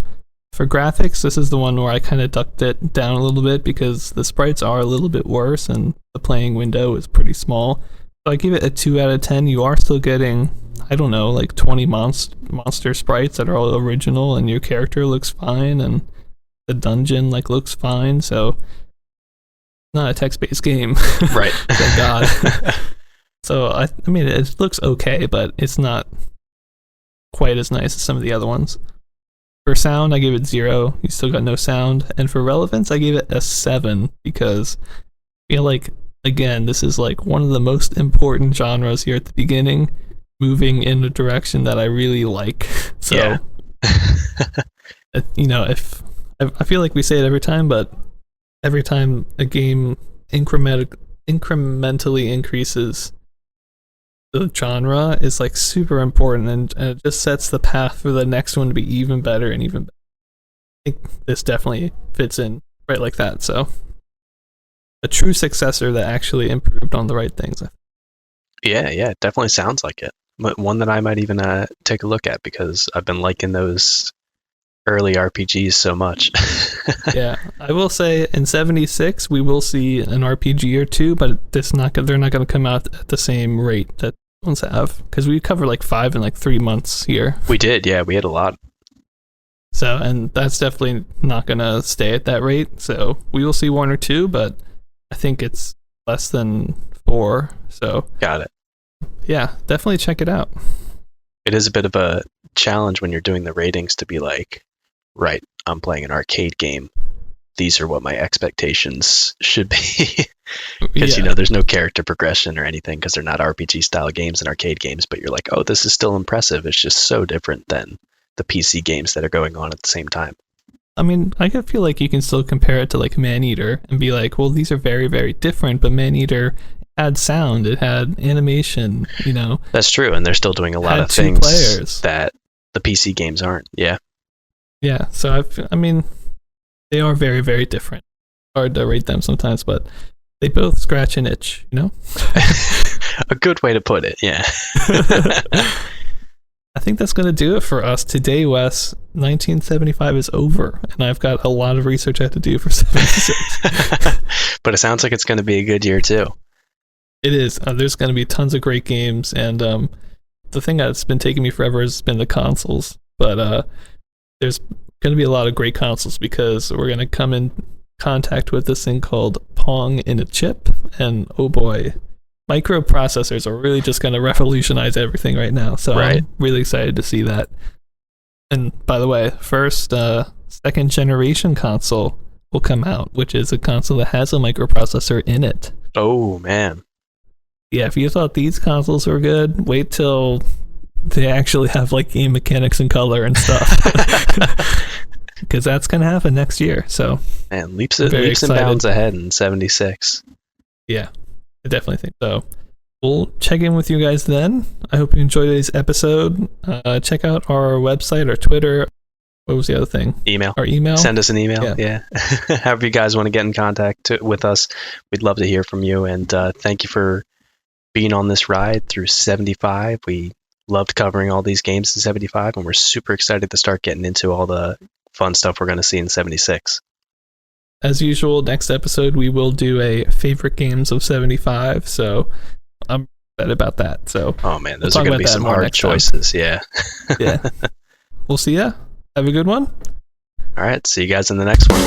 For graphics, this is the one where I kind of ducked it down a little bit because the sprites are a little bit worse and the playing window is pretty small. So I give it a 2 out of 10. You are still getting, I don't know, like 20 monster sprites that are all original, and your character looks fine, and the dungeon looks fine. So it's not a text-based game. Right. Thank God. So I mean, it looks okay, but it's not quite as nice as some of the other ones. For sound, I gave it 0. You still got no sound. And for relevance, I gave it a 7 because I feel like, again, this is one of the most important genres here at the beginning, moving in a direction that I really like. So, yeah. If I feel like we say it every time, but every time a game incrementally increases, the genre is super important, and it just sets the path for the next one to be even better and even better. I think this definitely fits in right like that. So a true successor that actually improved on the right things. Yeah, it definitely sounds like it. But one that I might even take a look at because I've been liking those early RPGs so much. Yeah, I will say in 76 we will see an RPG or two, but they're not going to come out at the same rate that ones have, because we cover 5 in 3 months here. We did, yeah, we had a lot. So, and that's definitely not going to stay at that rate. So we will see 1 or 2, but I think it's less than 4. So got it. Yeah, definitely check it out. It is a bit of a challenge when you're doing the ratings to be like, right, I'm playing an arcade game. These are what my expectations should be. Because, there's no character progression or anything because they're not RPG style games and arcade games, but you're like, oh, this is still impressive. It's just so different than the PC games that are going on at the same time. I mean, I could feel like you can still compare it to like Maneater and be like, well, these are very, very different, but Maneater had sound, it had animation, That's true, and they're still doing a lot of things that the PC games aren't. Yeah. Yeah, so I mean, they are very, very different. Hard to rate them sometimes, but they both scratch an itch, A good way to put it, yeah. I think that's going to do it for us today, Wes. 1975 is over, and I've got a lot of research I have to do for 76. But it sounds like it's going to be a good year, too. It is. There's going to be tons of great games, and the thing that's been taking me forever has been the consoles. But there's going to be a lot of great consoles because we're going to come in contact with this thing called Pong in a chip, and oh boy, microprocessors are really just going to revolutionize everything right now. So I'm really excited to see that. And by the way, first second generation console will come out, which is a console that has a microprocessor in it. Oh man. Yeah, if you thought these consoles were good, wait till they actually have like game mechanics and color and stuff. Because that's going to happen next year. So man, leaps and bounds ahead in 76. Yeah, I definitely think so. We'll check in with you guys then. I hope you enjoyed today's episode. Check out our website, our Twitter. What was the other thing? Email. Our email. Send us an email. Yeah. However you guys want to get in contact with us, we'd love to hear from you. And thank you for being on this ride through 75. We loved covering all these games in 75, and we're super excited to start getting into all the fun stuff we're going to see in 76. As usual, next episode we will do a favorite games of 75. So I'm excited about that. So oh man, those are going to be some hard choices. Yeah. Yeah. We'll see ya. Have a good one. All right. See you guys in the next one.